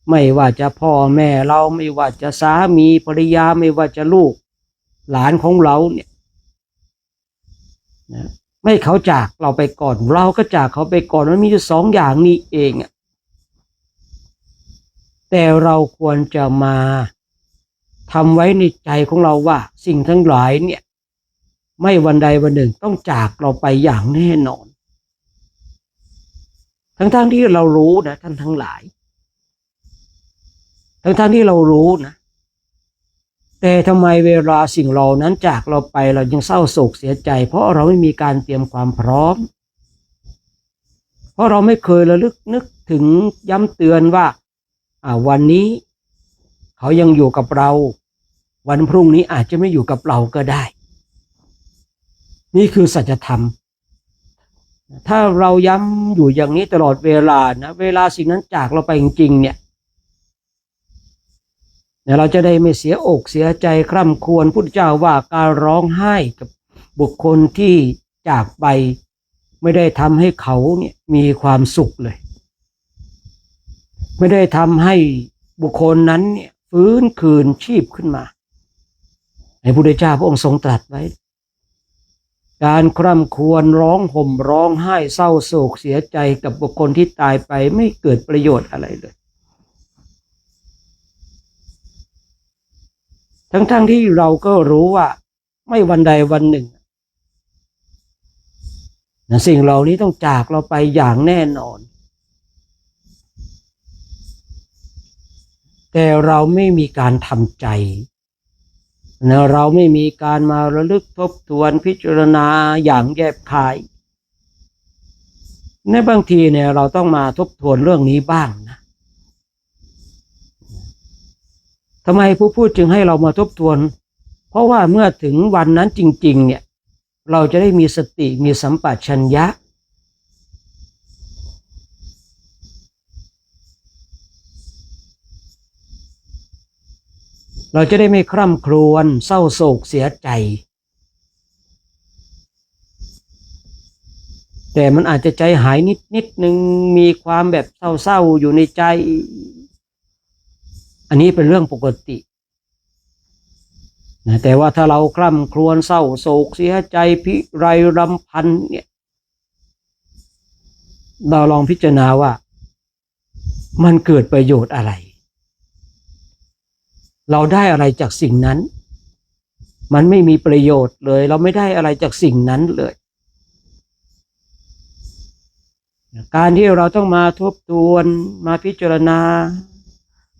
Speaker 1: ไม่ว่าจะพ่อแม่เราไม่ว่าจะสามีภรรยาไม่ว่าจะลูกหลานของเราเนี่ยนะไม่เขาจากเราไปก่อนเราก็จากเขาไปก่อนมันมีอยู่สองอย่างนี้เองแต่เราควรจะมาทำไว้ในใจของเราว่าสิ่งทั้งหลายเนี่ยไม่วันใดวันหนึ่งต้องจากเราไปอย่างแน่นอนทั้งที่เรารู้นะท่านทั้งหลายทั้งที่เรารู้นะแต่ทำไมเวลาสิ่งเหล่านั้นจากเราไปเรายังเศร้าโศกเสียใจเพราะเราไม่มีการเตรียมความพร้อมเพราะเราไม่เคยระลึกนึกถึงย้ำเตือนว่าวันนี้เขายังอยู่กับเราวันพรุ่งนี้อาจจะไม่อยู่กับเราก็ได้นี่คือสัจธรรมถ้าเราย้ำอยู่อย่างนี้ตลอดเวลานะเวลาสิ่งนั้นจากเราไปจริงๆเนี่ยเราจะได้ไม่เสียอกเสียใจคร่ำครวญพุทธเจ้าว่าการร้องไห้กับบุคคลที่จากไปไม่ได้ทำให้เขาเนี่ยมีความสุขเลยไม่ได้ทำให้บุคคลนั้นเนี่ยฟื้นคืนชีพขึ้นมาพระพุทธเจ้าพระองค์ทรงตรัสไว้การคร่ำครวญร้องห่มร้องไห้เศร้าโศกเสียใจกับบุคคลที่ตายไปไม่เกิดประโยชน์อะไรเลยทั้งที่เราก็รู้ว่าไม่วันใดวันหนึ่งสิ่งเหล่านี้ต้องจากเราไปอย่างแน่นอนแต่เราไม่มีการทำใจเราไม่มีการมาระลึกทบทวนพิจารณาอย่างแยบคายในบางทีเนี่ยเราต้องมาทบทวนเรื่องนี้บ้างนะทำไมผู้พูดจึงให้เรามาทบทวนเพราะว่าเมื่อถึงวันนั้นจริงๆเนี่ยเราจะได้มีสติมีสัมปชัญญะเราจะได้ไม่คร่ำครวญเศร้าโศกเสียใจแต่มันอาจจะใจหายนิดนึงมีความแบบเศร้าๆอยู่ในใจอันนี้เป็นเรื่องปกตินะแต่ว่าถ้าเราคร่ำครวญเศร้าโศกเสียใจพิไรรำพันเนี่ยเราลองพิจารณาว่ามันเกิดประโยชน์อะไรเราได้อะไรจากสิ่งนั้นมันไม่มีประโยชน์เลยเราไม่ได้อะไรจากสิ่งนั้นเลยการที่เราต้องมาทบทวนมาพิจารณา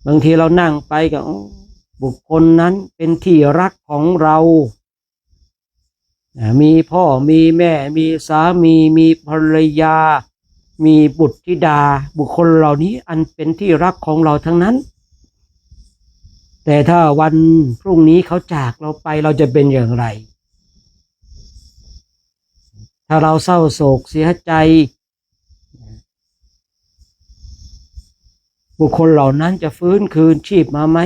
Speaker 1: บางทีเรานั่งไปกับบุคคลนั้นเป็นที่รักของเรามีพ่อมีแม่มีสามีมีภรรยามีบุตรธิดาบุคคลเหล่านี้อันเป็นที่รักของเราทั้งนั้นแต่ถ้าวันพรุ่งนี้เขาจากเราไปเราจะเป็นอย่างไรถ้าเราเศร้าโศกเสียใจบุคคลเหล่านั้นจะฟื้นคืนชีพมาไหม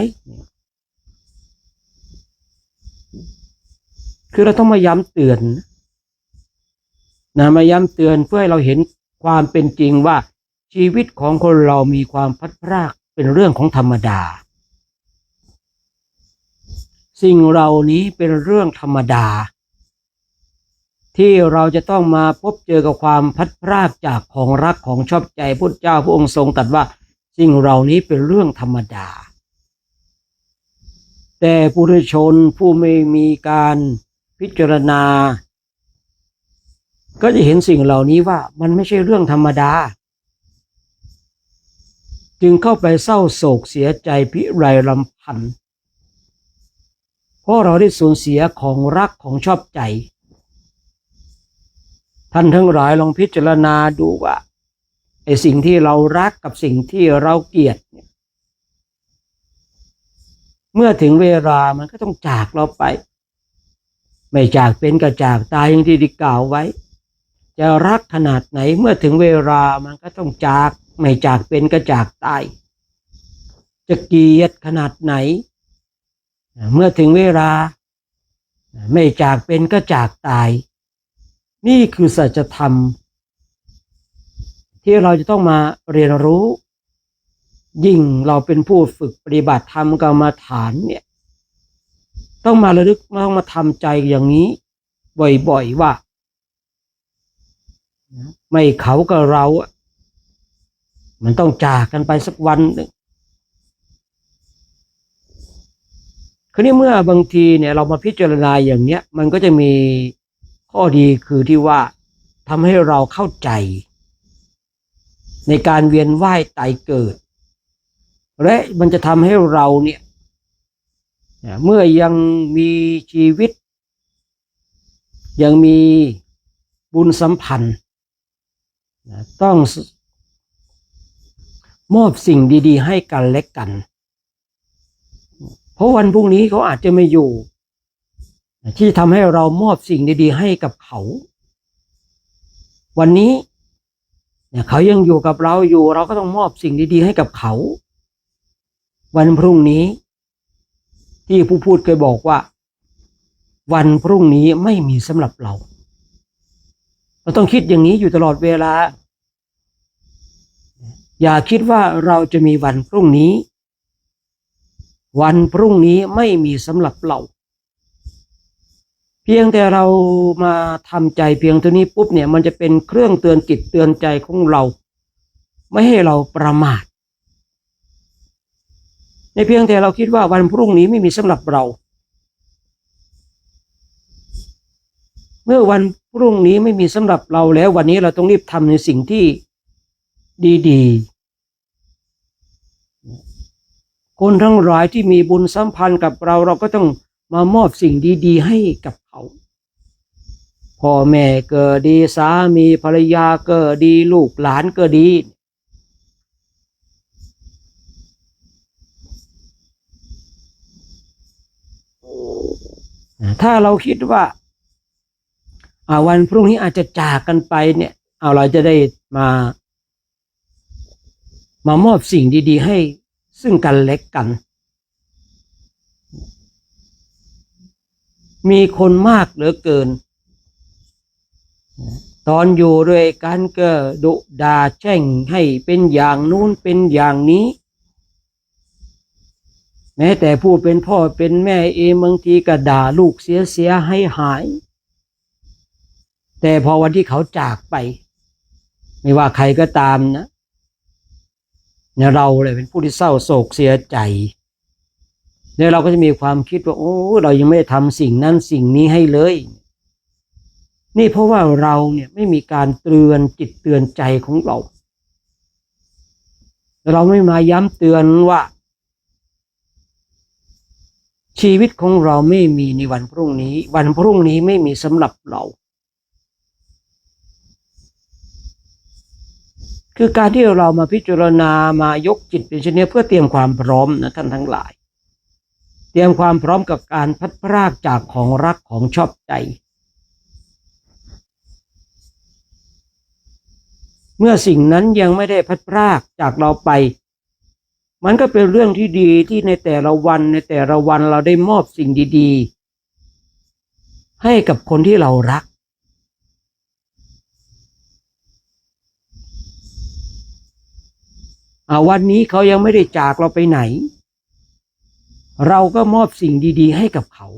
Speaker 1: คือเราต้องมาย้ำเตือนมาย้ำเตือนเพื่อให้เราเห็นความเป็นจริงว่าชีวิตของคนเรามีความพลัดพรากเป็นเรื่องของธรรมดาสิ่งเหล่านี้เป็นเรื่องธรรมดาที่เราจะต้องมาพบเจอกับความพลัดพรากจากของรักของชอบใจพุทธเจ้าพระองค์ทรงตรัสว่าสิ่งเหล่านี้เป็นเรื่องธรรมดาแต่ปุถุชนผู้ไม่มีการพิจารณาก็จะเห็นสิ่งเหล่านี้ว่ามันไม่ใช่เรื่องธรรมดาจึงเข้าไปเศร้าโศกเสียใจพิไรรำพันเพราะเราได้สูญเสียของรักของชอบใจท่านทั้งหลายลองพิจารณาดูว่าไอ้สิ่งที่เรารักกับสิ่งที่เราเกลียดเนี่ยเมื่อถึงเวลามันก็ต้องจากเราไปไม่จากเป็นก็จากตายอย่างที่ได้กล่าวไว้จะรักขนาดไหนเมื่อถึงเวลามันก็ต้องจากไม่จากเป็นก็จากตายจะเกลียดขนาดไหนเมื่อถึงเวลาไม่จากเป็นก็จากตายนี่คือสัจธรรมที่เราจะต้องมาเรียนรู้ ยิ่งเราเป็นผู้ฝึกปฏิบัติธรรมกรรมฐานเนี่ยต้องมาระลึกต้องมาทำใจอย่างนี้บ่อยๆว่าไม่เขากับเราอ่ะมันต้องจากกันไปสักวันหนึ่งคราวนี้เมื่อบางทีเนี่ยเรามาพิจารณาอย่างเนี้ยมันก็จะมีข้อดีคือที่ว่าทำให้เราเข้าใจในการเวียนว่ายตายเกิดและมันจะทำให้เราเนี่ยเมื่อยังมีชีวิตยังมีบุญสัมพันธ์ต้องมอบสิ่งดีๆให้กันและกันเพราะวันพรุ่งนี้เขาอาจจะไม่อยู่ที่ทำให้เรามอบสิ่งดีๆให้กับเขาวันนี้เนี่ยเขายังอยู่กับเราอยู่เราก็ต้องมอบสิ่งดีๆให้กับเขาวันพรุ่งนี้ที่ผู้พูดเคยบอกว่าวันพรุ่งนี้ไม่มีสำหรับเราต้องคิดอย่างนี้อยู่ตลอดเวลาอย่าคิดว่าเราจะมีวันพรุ่งนี้วันพรุ่งนี้ไม่มีสำหรับเราเพียงแต่เรามาทำใจเพียงเท่านี้ปุ๊บเนี่ยมันจะเป็นเครื่องเตือนจิตเตือนใจของเราไม่ให้เราประมาทในเพียงแต่เราคิดว่าวันพรุ่งนี้ไม่มีสำหรับเราเมื่อวันพรุ่งนี้ไม่มีสำหรับเราแล้ววันนี้เราต้องรีบทำในสิ่งที่ดีๆคนทั้งหลายที่มีบุญสัมพันธ์กับเราเราก็ต้องมามอบสิ่งดีๆให้กับเขาพ่อแม่ก็ดีสามีภรรยาก็ดีลูกหลานก็ดีถ้าเราคิดว่าวันพรุ่งนี้อาจจะจากกันไปเนี่ยเราจะได้มามอบสิ่งดีๆให้ซึ่งกันและกันมีคนมากเหลือเกินตอนอยู่ด้วยกันก็ดุด่าแช่งให้เป็นอย่างนู้นเป็นอย่างนี้แม้แต่ผู้เป็นพ่อเป็นแม่เองบางทีก็ด่าลูกเสียให้หายแต่พอวันที่เขาจากไปไม่ว่าใครก็ตามนะเนี่ยเราเลยเป็นผู้ที่เศร้าโศกเสียใจเนี่ยเราก็จะมีความคิดว่าโอ้เรายังไม่ได้ทำสิ่งนั้นสิ่งนี้ให้เลยนี่เพราะว่าเราเนี่ยไม่มีการเตือนจิตเตือนใจของเราไม่มาย้ำเตือนว่าชีวิตของเราไม่มีในวันพรุ่งนี้วันพรุ่งนี้ไม่มีสำหรับเราคือการที่เรามาพิจารณามายกจิตเป็นเช่นนี้เพื่อเตรียมความพร้อมนะท่านทั้งหลายเตรียมความพร้อมกับการพัดพรากจากของรักของชอบใจเมื่อสิ่งนั้นยังไม่ได้พัดพรากจากเราไปมันก็เป็นเรื่องที่ดีที่ในแต่ละวันเราได้มอบสิ่งดีๆให้กับคนที่เรารักวันนี้เขายังไม่ได้จากเราไปไหนเราก็มอบสิ่งดีๆให้กับเขา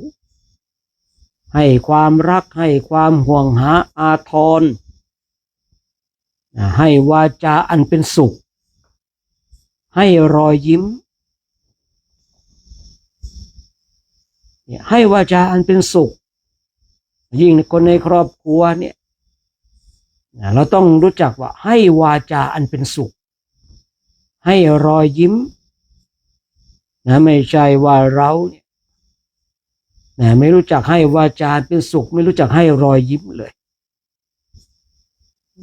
Speaker 1: ให้ความรักให้ความห่วงหาอาทรให้วาจาอันเป็นสุขให้รอยยิ้มให้วาจาอันเป็นสุขยิ่งคนในครอบครัวเนี่ยเราต้องรู้จักว่าให้วาจาอันเป็นสุขให้รอยยิ้มไม่ใช่ว่าเราเนี่ยไม่รู้จักให้วาจาเป็นสุขไม่รู้จักให้รอยยิ้มเลย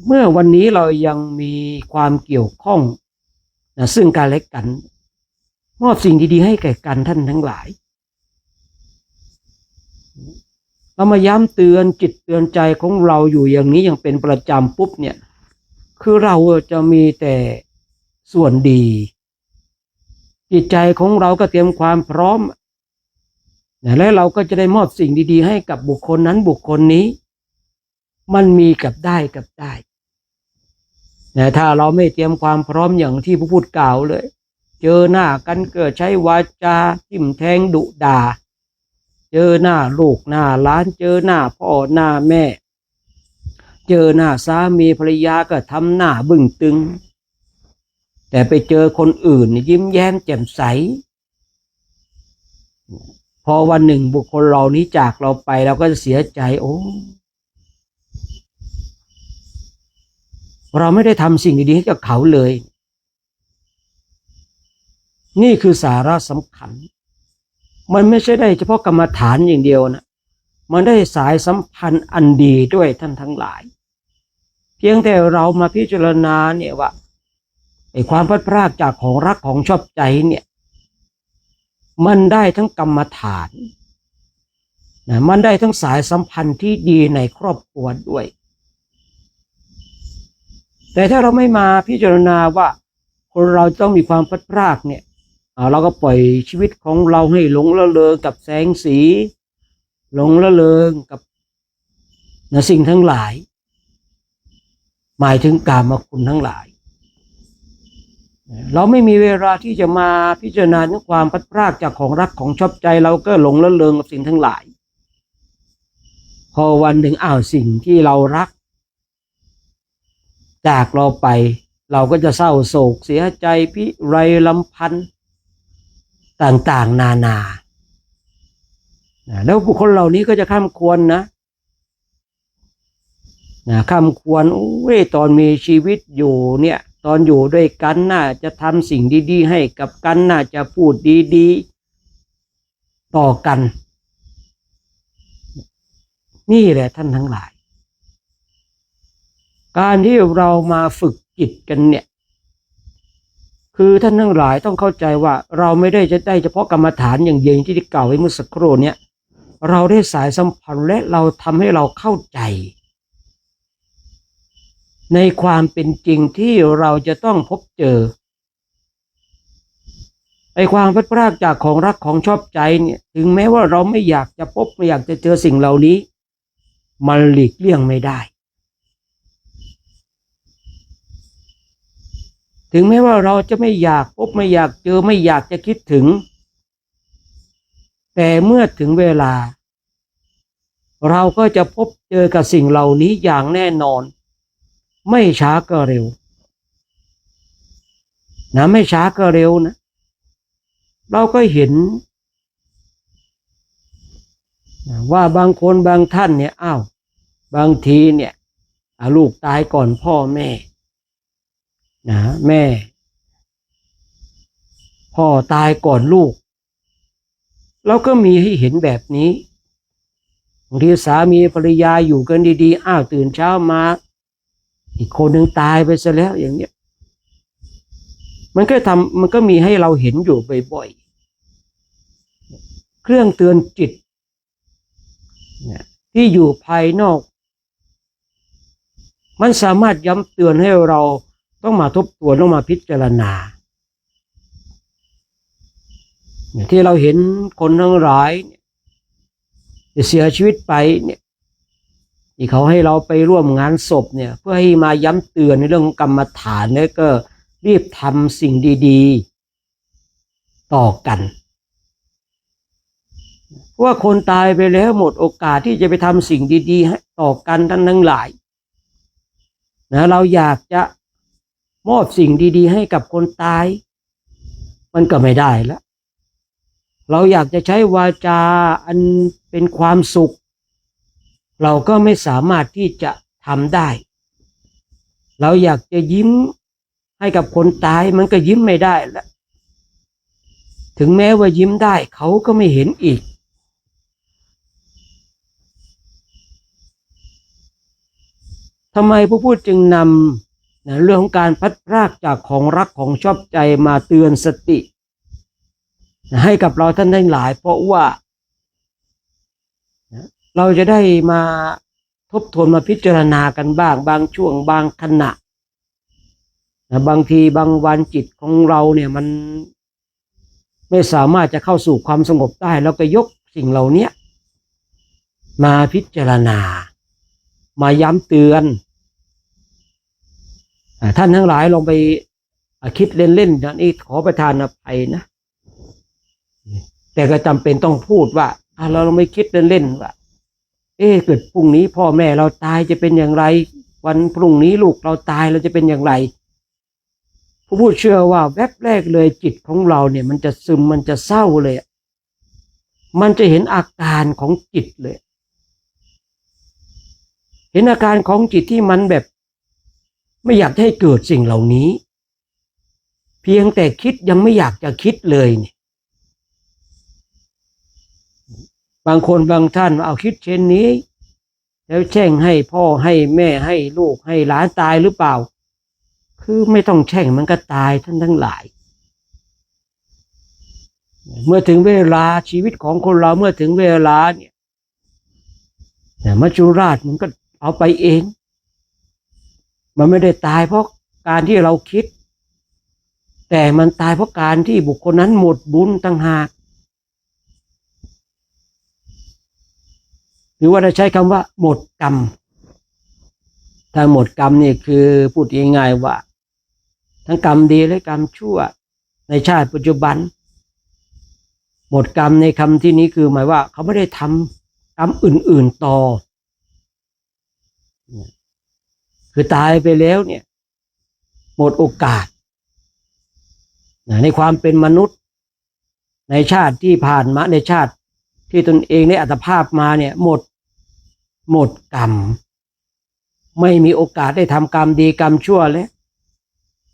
Speaker 1: เมื่อวันนี้เรายังมีความเกี่ยวข้องซึ่งกันและกันมอบสิ่งดีๆให้แก่กันท่านทั้งหลายเรามาย้ำเตือนจิตเตือนใจของเราอยู่อย่างนี้อย่างเป็นประจำปุ๊บเนี่ยคือเราจะมีแต่ส่วนดีจิตใจของเราก็เตรียมความพร้อมและเราก็จะได้มอบสิ่งดีๆให้กับบุคคลนั้นบุคคลนี้มันมีกับได้ถ้าเราไม่เตรียมความพร้อมอย่างที่ผู้พูดกล่าวเลย เจอหน้ากันก็ใช้วาจาทิ่มแทงดุด่าเจอหน้าลูกหน้าหลานเจอหน้าพ่อหน้าแม่เจอหน้าสามีภรรยาก็ทำหน้าบึ้งตึงแต่ไปเจอคนอื่นยิ้มแย้มแจ่มใสพอวันหนึ่งบุคคลเหล่านี้จากเราไปเราก็จะเสียใจโอ้เราไม่ได้ทำสิ่งดีๆให้กับเขาเลยนี่คือสาระสำคัญมันไม่ใช่ได้เฉพาะกรรมฐานอย่างเดียวนะมันได้สายสัมพันธ์อันดีด้วยท่านทั้งหลายเพียงแต่เรามาพิจารณาเนี่ยว่าไอ้ความพลัดพรากจากของรักของชอบใจเนี่ยมันได้ทั้งกรรมฐานนะมันได้ทั้งสายสัมพันธ์ที่ดีในครอบครัวด้วยแต่ถ้าเราไม่มาพิจารณาว่าคนเราต้องมีความพลัดพรากเนี่ยเราก็ปล่อยชีวิตของเราให้หลงละเลงกับแสงสีหลงละเลงกับสิ่งทั้งหลายหมายถึงกามคุณทั้งหลายเราไม่มีเวลาที่จะมาพิจารณาถึงความพลัดพรากจากของรักของชอบใจเราก็หลงละเลงกับสิ่งทั้งหลายพอวันหนึ่งสิ่งที่เรารักจากเราไปเราก็จะเศร้าโศกเสียใจพิไรลำพันธ์ต่างๆนานาแล้วบุคคลเหล่านี้ก็จะข้ามควรข้ามควรตอนมีชีวิตอยู่เนี่ยตอนอยู่ด้วยกันน่าจะทำสิ่งดีๆให้กับกันน่าจะพูดดีๆต่อกันนี่แหละท่านทั้งหลายการที่เรามาฝึกจิตกันเนี่ยคือท่านทั้งหลายต้องเข้าใจว่าเราไม่ได้จะได้เฉพาะกรรมฐานอย่างเดียวที่กล่าวไว้เมื่อสักครู่เนี่ยเราได้สายสัมพันธ์และเราทำให้เราเข้าใจในความเป็นจริงที่เราจะต้องพบเจอไอ้ความพลัดพรากจากของรักของชอบใจเนี่ยถึงแม้ว่าเราไม่อยากจะพบไม่อยากจะเจอสิ่งเหล่านี้มันหลีกเลี่ยงไม่ได้ถึงแม้ว่าเราจะไม่อยากพบไม่อยากเจอไม่อยากจะคิดถึงแต่เมื่อถึงเวลาเราก็จะพบเจอกับสิ่งเหล่านี้อย่างแน่นอนไม่ช้าก็เร็วไม่ช้าก็เร็วนะเราก็เห็นว่าบางคนบางท่านเนี่ยบางทีเนี่ยลูกตายก่อนพ่อแม่แม่พ่อตายก่อนลูกเราก็มีให้เห็นแบบนี้บางทีสามีภรรยาอยู่กันดีๆตื่นเช้ามาอีกคนหนึ่งตายไปซะแล้วอย่างเนี้ยมันก็มีให้เราเห็นอยู่บ่อยๆเครื่องเตือนจิตที่อยู่ภายนอกมันสามารถย้ำเตือนให้เราต้องมาทบทวนต้องมาพิจารณาที่เราเห็นคนทั้งหลายเสียชีวิตไปเนี่ยที่เขาให้เราไปร่วมงานศพเนี่ยเพื่อให้มาย้ำเตือนในเรื่องของกรรมฐานแล้วก็รีบทำสิ่งดีๆต่อกันเพราะว่าคนตายไปแล้วหมดโอกาสที่จะไปทำสิ่งดีๆให้ต่อกันทั้งหลายเราอยากจะมอบสิ่งดีๆให้กับคนตายมันก็ไม่ได้แล้วเราอยากจะใช้วาจาอันเป็นความสุขเราก็ไม่สามารถที่จะทำได้เราอยากจะยิ้มให้กับคนตายมันก็ยิ้มไม่ได้แล้วถึงแม้ว่ายิ้มได้เขาก็ไม่เห็นอีกทำไมพระพุทธจึงนำเรื่องของการพลัดพรากจากของรักของชอบใจมาเตือนสติให้กับเราท่านทั้งหลายเพราะว่าเราจะได้มาทบทวนมาพิจารณากันบ้างบางช่วงบางขณะบางทีบางวันจิตของเราเนี่ยมันไม่สามารถจะเข้าสู่ความสงบได้แล้วก็ยกสิ่งเหล่านี้มาพิจารณามาย้ำเตือนท่านทั้งหลายลองไป คิดเล่นๆนะนี่ขอประทานอภัยนะแต่ก็จำเป็นต้องพูดว่าเราไม่คิดเล่นๆว่าเกิดพรุ่งนี้พ่อแม่เราตายจะเป็นอย่างไรวันพรุ่งนี้ลูกเราตายเราจะเป็นอย่างไรผู้พูดเชื่อว่าแวบแรกเลยจิตของเราเนี่ยมันจะซึมมันจะเศร้าเลยมันจะเห็นอาการของจิตเลยเห็นอาการของจิตที่มันแบบไม่อยากให้เกิดสิ่งเหล่านี้เพียงแต่คิดยังไม่อยากจะคิดเลยเนี่ยบางคนบางท่านเอาคิดเช่นนี้แล้วแช่งให้พ่อให้แม่ให้ลูกให้หลานตายหรือเปล่าคือไม่ต้องแช่งมันก็ตายท่านทั้งหลายเมื่อถึงเวลาชีวิตของคนเราเมื่อถึงเวลาเนี่ยมัจจุราชมันก็เอาไปเองมันไม่ได้ตายเพราะการที่เราคิดแต่มันตายเพราะการที่บุคคลนั้นหมดบุญต่างหากหรือว่าจะใช้คำว่าหมดกรรมถ้าหมดกรรมนี่คือพูดง่ายๆว่าทั้งกรรมดีและกรรมชั่วในชาติปัจจุบันหมดกรรมในคำที่นี้คือหมายว่าเขาไม่ได้ทำกรรมอื่นๆต่อคือตายไปแล้วเนี่ยหมดโอกาสในความเป็นมนุษย์ในชาติที่ผ่านมาในชาติที่ตนเองได้อัตภาพมาเนี่ยหมดกรรมไม่มีโอกาสได้ทำกรรมดีกรรมชั่วแล้ว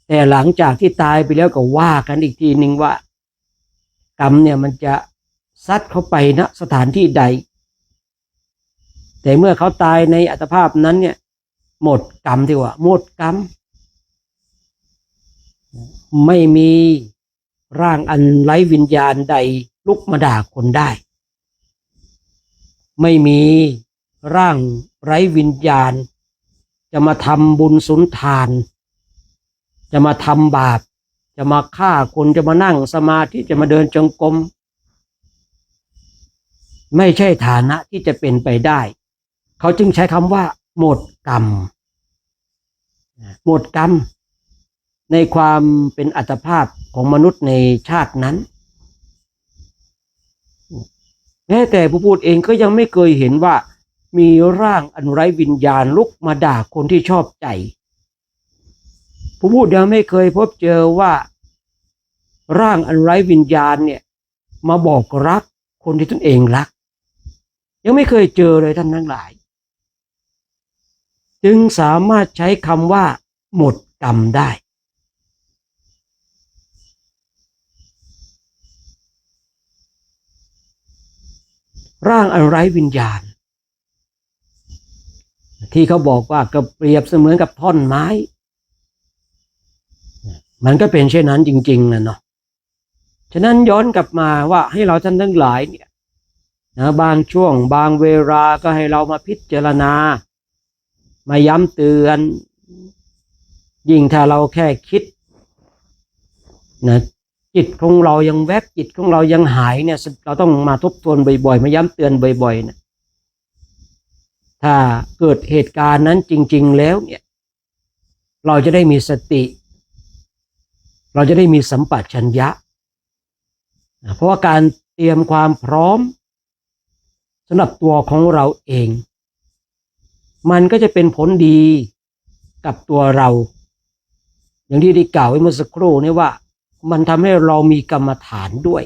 Speaker 1: แต่หลังจากที่ตายไปแล้วก็ว่ากันอีกทีหนึ่งว่ากรรมเนี่ยมันจะซัดเข้าไปณสถานที่ใดแต่เมื่อเขาตายในอัตภาพนั้นเนี่ยหมดกรรมที่ว่าหมดกรรมไม่มีร่างอันไร้วิญญาณใดลุกมาด่าคนได้ไม่มีร่างไร้วิญญาณจะมาทำบุญสุนทานจะมาทำบาปจะมาฆ่าคนจะมานั่งสมาธิจะมาเดินจงกรมไม่ใช่ฐานะที่จะเป็นไปได้เขาจึงใช้คำว่าหมดกรรมหมดกรรมในความเป็นอัตภาพของมนุษย์ในชาตินั้นแม้แต่ผู้พูดเองก็ยังไม่เคยเห็นว่ามีร่างอันไร้วิญญาณลุกมาด่าคนที่ชอบใจผู้พูดยังไม่เคยพบเจอว่าร่างอันไร้วิญญาณเนี่ยมาบอกรักคนที่ตนเองรักยังไม่เคยเจอเลยท่านทั้งหลายจึงสามารถใช้คำว่าหมดกรรมได้ร่างอันไร้วิญญาณที่เขาบอกว่าก็เปรียบเสมือนกับท่อนไม้มันก็เป็นเช่นนั้นจริงๆนะเนาะฉะนั้นย้อนกลับมาว่าให้เราท่านทั้งหลายเนี่ยนะบางช่วงบางเวลาก็ให้เรามาพิจารณามาย้ำเตือนยิ่งถ้าเราแค่คิดนะจิตของเรายังแวบจิตของเรายังหายเนี่ยเราต้องมาทบทวนบ่อยๆมาย้ำเตือนบ่อยๆนะถ้าเกิดเหตุการณ์นั้นจริงๆแล้วเนี่ยเราจะได้มีสติเราจะได้มีสัมปชัญญะเพราะว่าการเตรียมความพร้อมสำหรับตัวของเราเองมันก็จะเป็นผลดีกับตัวเราอย่างที่ได้กล่าวไว้เมื่อสักครู่นี้ว่ามันทำให้เรามีกรรมฐานด้วย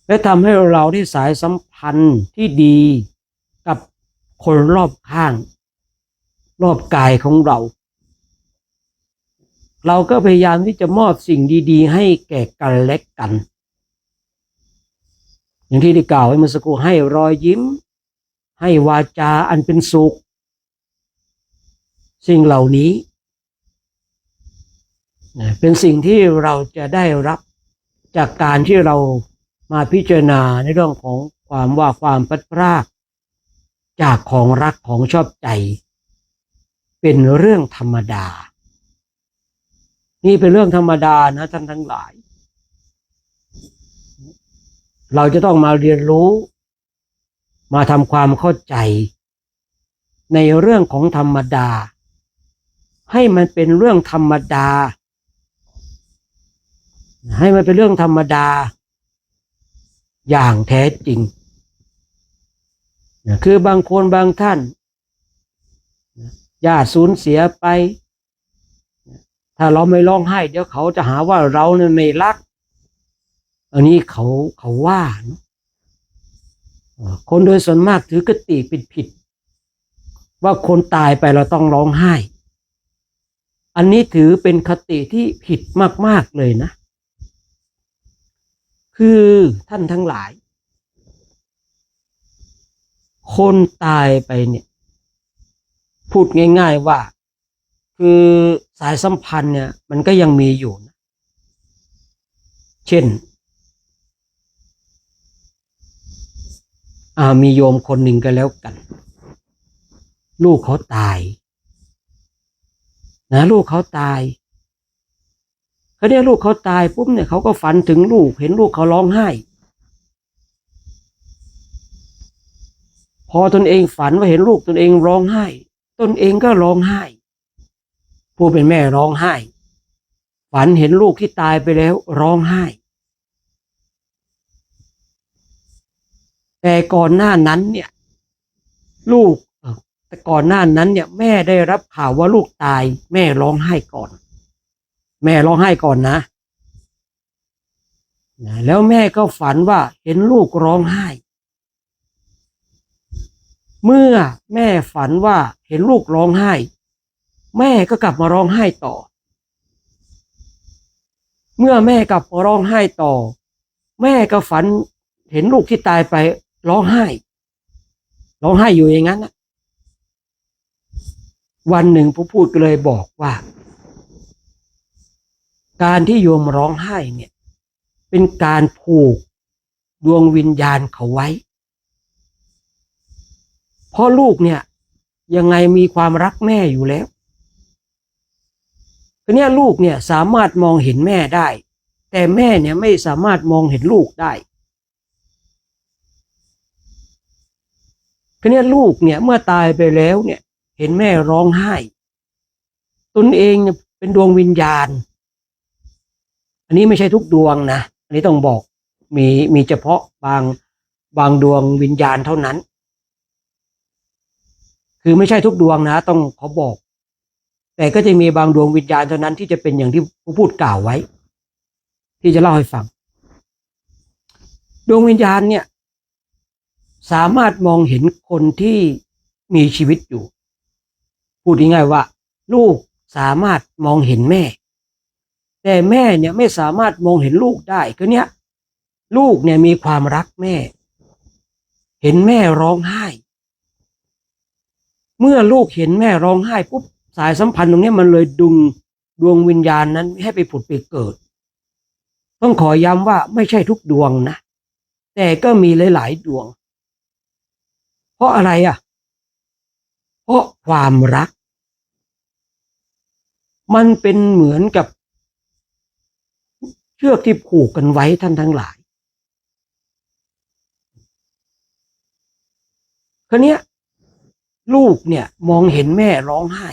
Speaker 1: และทำให้เราได้สายสัมพันธ์ที่ดีกับคนรอบข้างรอบกายของเราเราก็พยายามที่จะมอบสิ่งดีๆให้แก่กันและกันอย่างที่ได้กล่าวไว้เมื่อสักครู่ให้รอยยิ้มให้วาจาอันเป็นสุขสิ่งเหล่านี้เป็นสิ่งที่เราจะได้รับจากการที่เรามาพิจารณาในเรื่องของความพลัดพรากจากของรักของชอบใจเป็นเรื่องธรรมดานี่เป็นเรื่องธรรมดานะท่านทั้งหลายเราจะต้องมาเรียนรู้มาทำความเข้าใจในเรื่องของธรรมดา ให้มันเป็นเรื่องธรรมดาให้มันเป็นเรื่องธรรมดาอย่างแท้จริงคือบางคนบางท่านญาติสูญเสียไปถ้าเราไม่ร้องไห้เดี๋ยวเขาจะหาว่าเราเนี่ยไม่รักอันนี้เขาว่าคนโดยส่วนมากถือกติผิดว่าคนตายไปเราต้องร้องไห้อันนี้ถือเป็นคติที่ผิดมากๆเลยนะคือท่านทั้งหลายคนตายไปเนี่ยพูดง่ายๆว่าคือสายสัมพันธ์เนี่ยมันก็ยังมีอยู่นะเช่นมีโยมคนหนึ่งก็แล้วกันลูกเขาตายนะลูกเขาตายเขาเนี่ยลูกเขาตายปุ๊บเนี่ยเขาก็ฝันถึงลูกเห็นลูกเขาร้องไห้พอตนเองฝันว่าเห็นลูกตนเองร้องไห้ตนเองก็ร้องไห้ผู้เป็นแม่ร้องไห้ฝันเห็นลูกที่ตายไปแล้วร้องไห้แต่ก่อนหน้านั้นเนี่ยลูกแต่ก่อนหน้านั้นเนี่ยแม่ได้รับข่าวว่าลูกตายแม่ร้องไห้ก่อนแม่ร้องไห้ก่อนนะแล้วแม่ก็ฝันว่าเห็นลูกร้องไห้เมื่อแม่ฝันว่าเห็นลูกร้องไห้แม่ก็กลับมาร้องไห้ต่อเมื่อแม่กลับมาร้องไห้ต่อแม่ก็ฝันเห็นลูกที่ตายไปร้องไห้อยู่อย่างนั้นนะวันหนึ่งผู้พูดก็เลยบอกว่าการที่โยมร้องไห้เนี่ยเป็นการผูกดวงวิญญาณเขาไว้เพราะลูกเนี่ยยังไงมีความรักแม่อยู่แล้วทีนี้ลูกเนี่ยสามารถมองเห็นแม่ได้แต่แม่เนี่ยไม่สามารถมองเห็นลูกได้ทีนี้ลูกเนี่ยเมื่อตายไปแล้วเนี่ยเห็นแม่ร้องไห้ตนเองเนี่ยเป็นดวงวิญญาณอันนี้ไม่ใช่ทุกดวงนะอันนี้ต้องบอกมีเฉพาะบางดวงวิญญาณเท่านั้นคือไม่ใช่ทุกดวงนะต้องขอบอกแต่ก็จะมีบางดวงวิญญาณเท่านั้นที่จะเป็นอย่างที่ผู้พูดกล่าวไว้ที่จะเล่าให้ฟังดวงวิญญาณเนี่ยสามารถมองเห็นคนที่มีชีวิตอยู่พูดง่ายๆว่าลูกสามารถมองเห็นแม่แต่แม่เนี่ยไม่สามารถมองเห็นลูกได้ก็เนี่ยลูกเนี่ยมีความรักแม่เห็นแม่ร้องไห้เมื่อลูกเห็นแม่ร้องไห้ปุ๊บสายสัมพันธ์ตรงนี้มันเลยดึงดวงวิญญาณนั้นให้ไปผุดไปเกิดต้องขอย้ำว่าไม่ใช่ทุกดวงนะแต่ก็มีหลายๆดวงเพราะอะไรอ่ะเพราะความรักมันเป็นเหมือนกับเชือกที่ผูกกันไว้ท่านทั้งหลายคราวนี้ลูกเนี่ยมองเห็นแม่ร้องไห้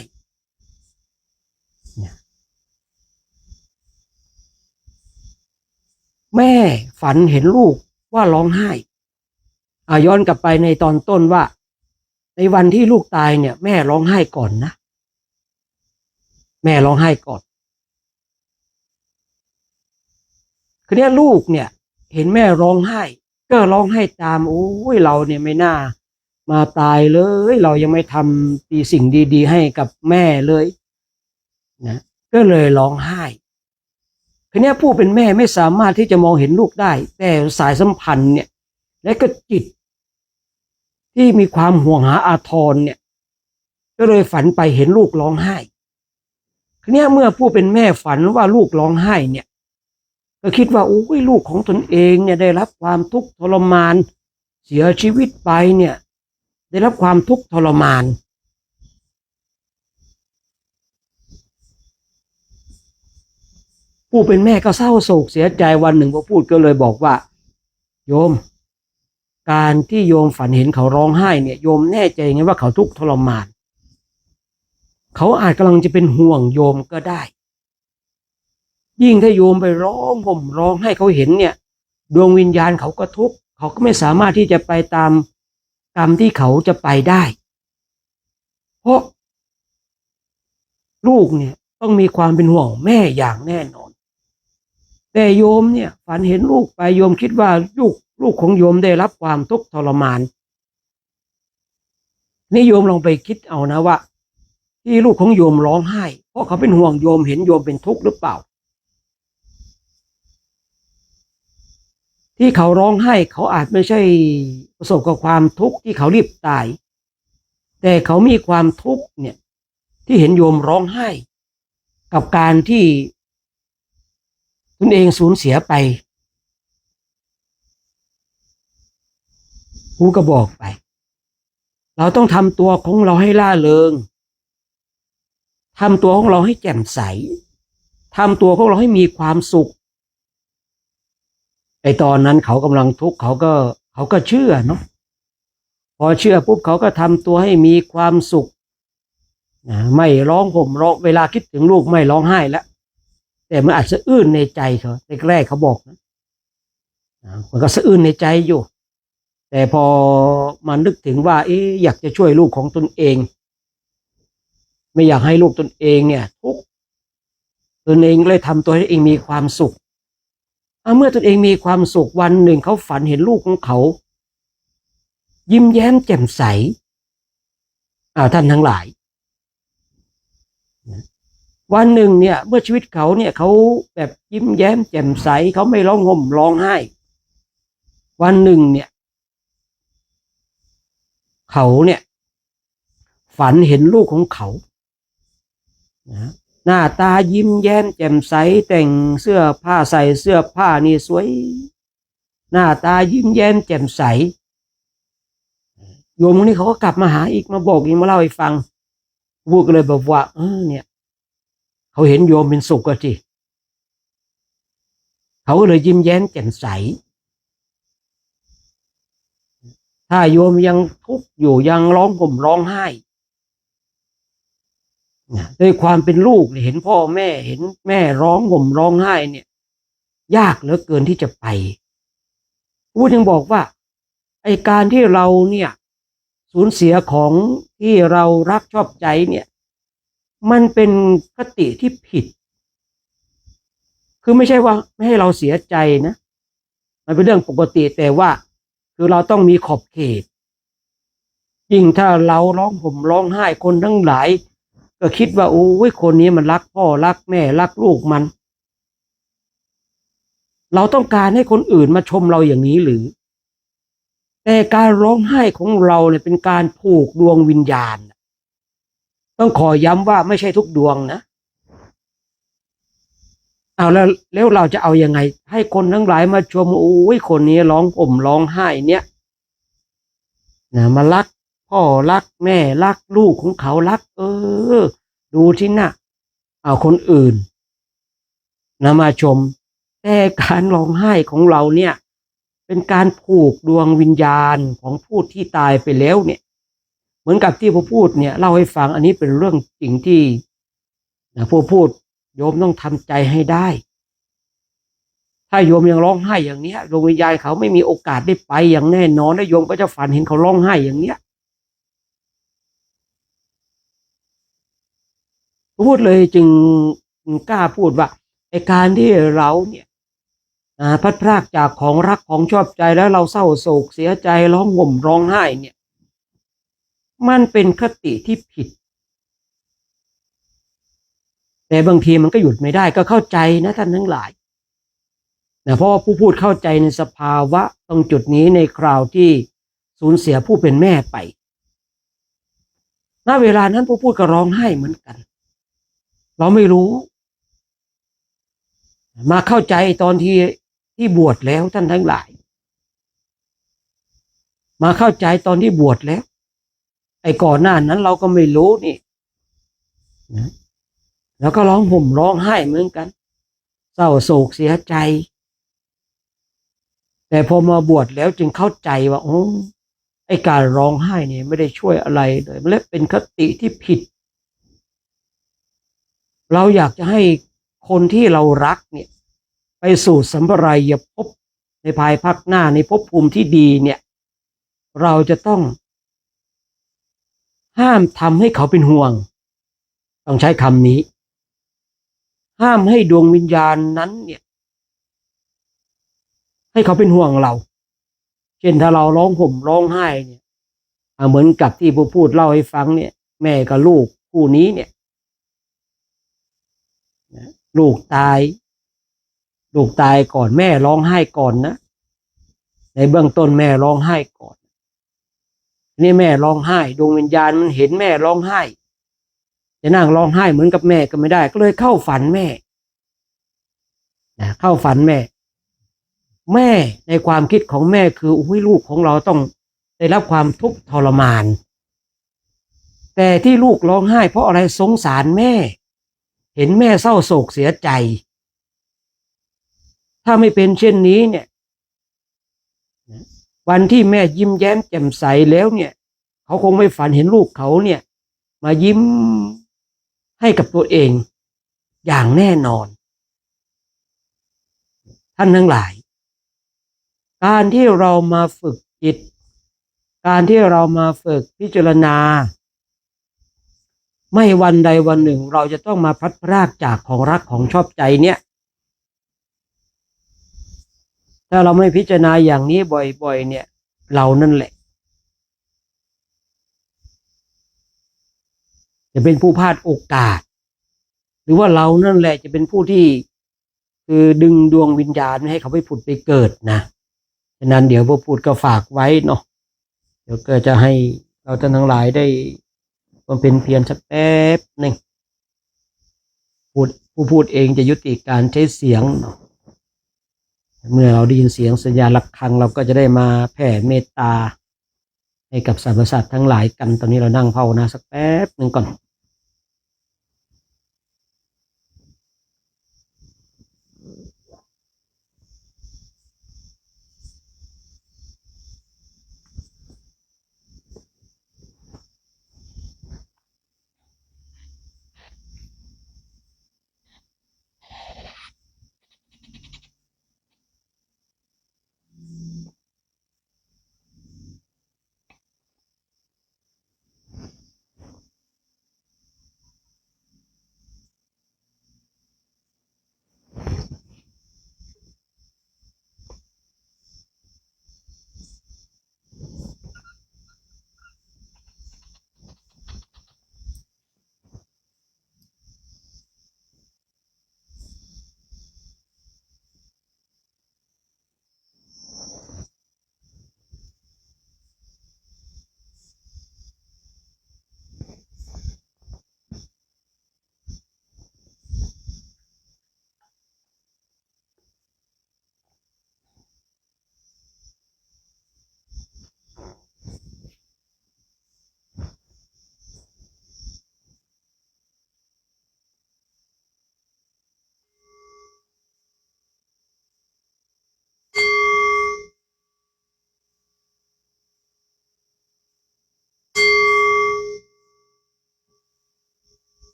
Speaker 1: แม่ฝันเห็นลูกว่าร้องไห้ย้อนกลับไปในตอนต้นว่าในวันที่ลูกตายเนี่ยแม่ร้องไห้ก่อนนะแม่ร้องไห้ก่อนคือเนี่ยลูกเนี่ยเห็นแม่ร้องไห้ก็ร้องไห้ตามโอ้ยเราเนี่ยไม่น่ามาตายเลยเรายังไม่ทำสิ่งดีๆให้กับแม่เลยนะก็เลยร้องไห้คือเนี่ยผู้เป็นแม่ไม่สามารถที่จะมองเห็นลูกได้แต่สายสัมพันธ์เนี่ยและก็จิตที่มีความห่วงหาอาทรเนี่ยก็เลยฝันไปเห็นลูกร้องไห้คือเนี่ยเมื่อผู้เป็นแม่ฝันว่าลูกร้องไห้เนี่ยก็คิดว่าโอ้ยลูกของตนเองเนี่ยได้รับความทุกข์ทรมานเสียชีวิตไปเนี่ยได้รับความทุกข์ทรมานผู้เป็นแม่ก็เศร้าโศกเสียใจวันหนึ่งพอพูดก็เลยบอกว่าโยมการที่โยมฝันเห็นเขาร้องไห้เนี่ยโยมแน่ใจไงว่าเขาทุกข์ทรมาน เขาอาจกำลังจะเป็นห่วงโยมก็ได้ยิ่งถ้าโยมไปร้องห่มร้องให้เขาเห็นเนี่ยดวงวิญญาณเขาก็ทุกข์เขาก็ไม่สามารถที่จะไปตามกรรมที่เขาจะไปได้เพราะลูกเนี่ยต้องมีความเป็นห่วงแม่อย่างแน่นอนแต่โยมเนี่ยฝันเห็นลูกไปโยมคิดว่าลูกของโยมได้รับความทุกข์ทรมานนี่โยมลองไปคิดเอานะว่าที่ลูกของโยมร้องไห้เพราะเขาเป็นห่วงโยมเห็นโยมเป็นทุกข์หรือเปล่าที่เขาร้องไห้เขาอาจไม่ใช่ประสบกับความทุกข์ที่เขารีบตายแต่เขามีความทุกข์เนี่ยที่เห็นโยมร้องไห้กับการที่ตนเองสูญเสียไปครูก็บอกไปเราต้องทำตัวของเราให้ล่าเริงทำตัวของเราให้แจ่มใสทำตัวของเราให้มีความสุขไอตอนนั้นเขากำลังทุกข์เขาก็เชื่อเนาะพอเชื่อปุ๊บเขาก็ทำตัวให้มีความสุขไม่ร้องห่มร้องเวลาคิดถึงลูกไม่ร้องไห้แล้วแต่มันอาจจะอื้นในใจเขาแรกๆเขาบอกนะมันก็สะอื้นในใจอยู่แต่พอมันนึกถึงว่าอยากจะช่วยลูกของตนเองไม่อยากให้ลูกตนเองเนี่ยทุกข์ตนเองเลยทำตัวให้เองมีความสุขเมื่อตนเองมีความสุขวันหนึ่งเขาฝันเห็นลูกของเขายิ้มแย้มแจ่มใสท่านทั้งหลายวันหนึ่งเนี่ยเมื่อชีวิตเขาเนี่ยเขาแบบยิ้มแย้มแจ่มใสเขาไม่ร้องห่มร้องไห้วันหนึ่งเนี่ยเขาเนี่ยฝันเห็นลูกของเขาหน้าตายิ้มแย้มแจ่มใสแต่งเสื้อผ้าใส่เสื้อผ้านี่สวยหน้าตายิ้มแย้มแจ่มใสโยมคนนี้เขาก็กลับมาหาอีกมาบอกอีกมาเล่าให้ฟังพูดก็เลยบอกว่าเนี่ยเขาเห็นโยมเป็นสุขก็จีเขาก็เลยยิ้มแย้มแจ่มใสถ้าโยมยังทุกข์อยู่ยังร้องห่มร้องไห้ด้วยความเป็นลูกเห็นพ่อแม่เห็นแม่ร้องห่มร้องไห้เนี่ยยากเหลือเกินที่จะไปพูดยังบอกว่าไอ้การที่เราเนี่ยสูญเสียของที่เรารักชอบใจเนี่ยมันเป็นคติที่ผิดคือไม่ใช่ว่าไม่ให้เราเสียใจนะมันเป็นเรื่องปกติแต่ว่าคือเราต้องมีขอบเขตยิ่งถ้าเราร้องห่มร้องไห้คนทั้งหลายก็คิดว่าโอ้ยคนนี้มันรักพ่อรักแม่รักลูกมันเราต้องการให้คนอื่นมาชมเราอย่างนี้หรือแต่การร้องไห้ของเราเนี่ยเป็นการผูกดวงวิญญาณต้องขอย้ำว่าไม่ใช่ทุกดวงนะเอาแล้วเราจะเอายังไงให้คนทั้งหลายมาชมโอ้ยคนนี้ร้องห่มร้องไห้เนี่ยมารักพ่อรักแม่รักลูกของเขารักดูที่น่ะเอาคนอื่นมาชมแต่การร้องไห้ของเราเนี่ยเป็นการผูกดวงวิญญาณของผู้ที่ตายไปแล้วเนี่ยเหมือนกับที่ผู้พูดเนี่ยเล่าให้ฟังอันนี้เป็นเรื่องจริงที่ผู้พูดโยมต้องทำใจให้ได้ถ้าโยมยังร้องไห้อย่างนี้ดวงวิญญาณเขาไม่มีโอกาสได้ไปอย่างแน่นอนและโยมก็จะฝันเห็นเขาร้องไห้อย่างเนี้ยพูดเลยจึงกล้าพูดว่าไอ้การที่เราเนี่ยพลัดพรากจากของรักของชอบใจแล้วเราเศร้าโศกเสียใจร้องห่มร้องไห้เนี่ยมันเป็นคติที่ผิดแต่บางทีมันก็หยุดไม่ได้ก็เข้าใจนะท่านทั้งหลายเพราะว่าผู้พูดเข้าใจในสภาวะตรงจุดนี้ในคราวที่สูญเสียผู้เป็นแม่ไปณเวลานั้นผู้พูดก็ร้องไห้เหมือนกันเราไม่รู้มาเข้าใจตอนที่บวชแล้วท่านทั้งหลายมาเข้าใจตอนที่บวชแล้วไอ้ก่อนหน้านั้นเราก็ไม่รู้นี่นะแล้วก็ร้องห่มร้องไห้เหมือนกันเศร้าโศกเสียใจแต่พอมาบวชแล้วจึงเข้าใจว่าไอ้การร้องไห้เนี่ยไม่ได้ช่วยอะไรเลยมันเป็นคติที่ผิด เราอยากจะให้คนที่เรารักเนี่ยไปสู่สัมปรายภพในภายภาคหน้าในภพภูมิที่ดีเนี่ยเราจะต้องห้ามทำให้เขาเป็นห่วงต้องใช้คำนี้ห้ามให้ดวงวิญญาณนั้นเนี่ยให้เขาเป็นห่วงเราเช่นถ้าเราร้องห่มร้องไห้เนี่ยเหมือนกับที่ผู้พูดเล่าให้ฟังเนี่ยแม่กับลูกคู่นี้เนี่ยลูกตายก่อนแม่ร้องไห้ก่อนนะในเบื้องต้นแม่ร้องไห้ก่อนนี่แม่ร้องไห้ดวงวิญญาณมันเห็นแม่ร้องไห้จะนั่งร้องไห้เหมือนกับแม่ก็ไม่ได้ก็เลยเข้าฝันแม่นะเข้าฝันแม่ในความคิดของแม่คืออุ้ยลูกของเราต้องได้รับความทุกข์ทรมานแต่ที่ลูกร้องไห้เพราะอะไรสงสารแม่เห็นแม่เศร้าโศกเสียใจถ้าไม่เป็นเช่นนี้เนี่ยวันที่แม่ยิ้มแย้มแจ่มใสแล้วเนี่ยเขาคงไม่ฝันเห็นลูกเขาเนี่ยมายิ้มให้กับตัวเองอย่างแน่นอนท่านทั้งหลายการที่เรามาฝึกจิตการที่เรามาฝึกพิจารณาไม่วันใดวันหนึ่งเราจะต้องมาพลัดพรากจากของรักของชอบใจเนี่ยถ้าเราไม่พิจารณาอย่างนี้บ่อยๆเนี่ยเรานั่นแหละจะเป็นผู้พลาดโอกาสหรือว่าเรานั่นแหละจะเป็นผู้ที่คือดึงดวงวิญญาณให้เขาไปผุดไปเกิดนะฉะนั้นเดี๋ยวพวกพูดก็ฝากไว้เนาะเดี๋ยวก็จะให้เราท่านทั้งหลายได้บำเพ็ญเพียรสักแป๊บหนึ่งผู้พูดเองจะยุติการใช้เสียงเนาะเมื่อเราได้ยินเสียงสัญญาณระฆังเราก็จะได้มาแผ่เมตตาให้กับสรรพสัตว์ทั้งหลายกันตอนนี้เรานั่งภาวนาสักแป๊บหนึ่งก่อน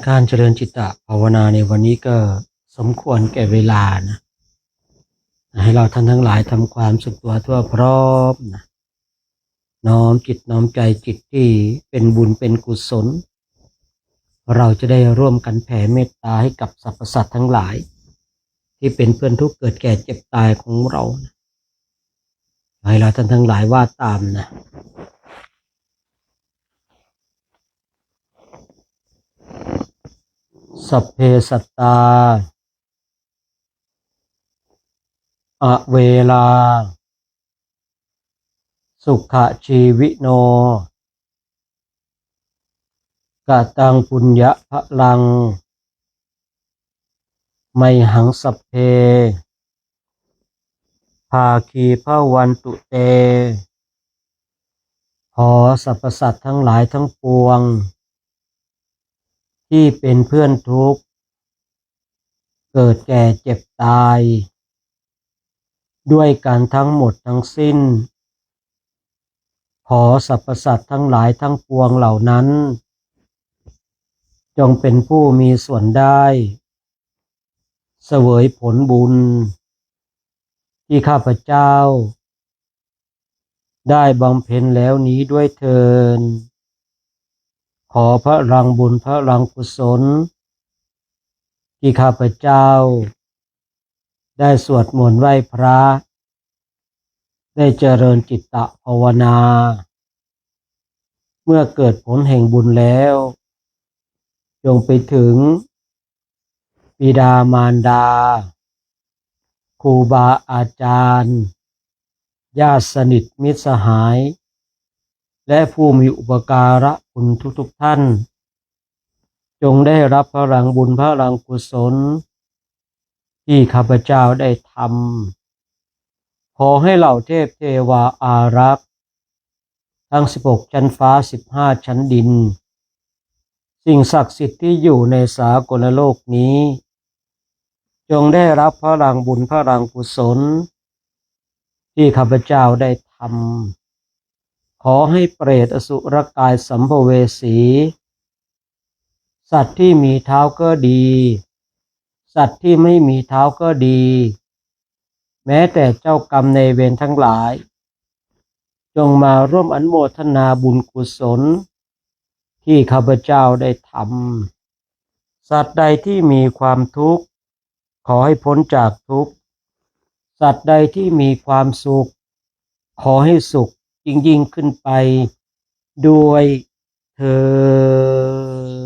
Speaker 1: การเจริญจิตตภาวนาในวันนี้ก็สมควรแก่เวลานะให้เราท่านทั้งหลายทำความสุขตัวทั่วพร้อมนะน้อมจิตน้อมใจจิตที่เป็นบุญเป็นกุศลเราจะได้ร่วมกันแผ่เมตตาให้กับสรรพสัตว์ทั้งหลายที่เป็นเพื่อนทุกข์เกิดแก่เจ็บตายของเรานะให้เราท่านทั้งหลายว่าตามนะสัพเพสัตตาอเวลาสุขชีวิโนกตังปุญญะพลังไมหังสัพเพภาคีพระวันตุเตขอสรรพสัตว์ทั้งหลายทั้งปวงที่เป็นเพื่อนทุกข์เกิดแก่เจ็บตายด้วยกันทั้งหมดทั้งสิ้นขอสรรพสัตว์ทั้งหลายทั้งปวงเหล่านั้น จงเป็นผู้มีส่วนได้เสวยผลบุญที่ข้าพเจ้าได้บำเพ็ญแล้วนี้ด้วยเถิดขอพระรังบุญพระรังกุศลที่ข้าพเจ้าได้สวดมนต์ไหว้พระได้เจริญจิตตภาวนาเมื่อเกิดผลแห่งบุญแล้วจงไปถึงบิดามารดาครูบาอาจารย์ญาติสนิทมิตรสหายและผู้มีอุปการะคุณทุกท่านจงได้รับพลังบุญพลังกุศลที่ข้าพเจ้าได้ทำขอให้เหล่าเทพเทวาอารักษ์ทั้ง16ชั้นฟ้า15ชั้นดินสิ่งศักดิ์สิทธิ์ที่อยู่ในสากลโลกนี้จงได้รับพลังบุญพลังกุศลที่ข้าพเจ้าได้ทำขอให้เปรตอสุรกายสัมภเวสีสัตว์ที่มีเท้าก็ดีสัตว์ที่ไม่มีเท้าก็ดีแม้แต่เจ้ากรรมในายเวรทั้งหลายจงมาร่วมอนุโมทนาบุญกุศลที่ข้าพเจ้าได้ทำสัตว์ใดที่มีความทุกข์ขอให้พ้นจากทุกข์สัตว์ใดที่มีความสุขขอให้สุขยิ่งขึ้นไปด้วยเถิด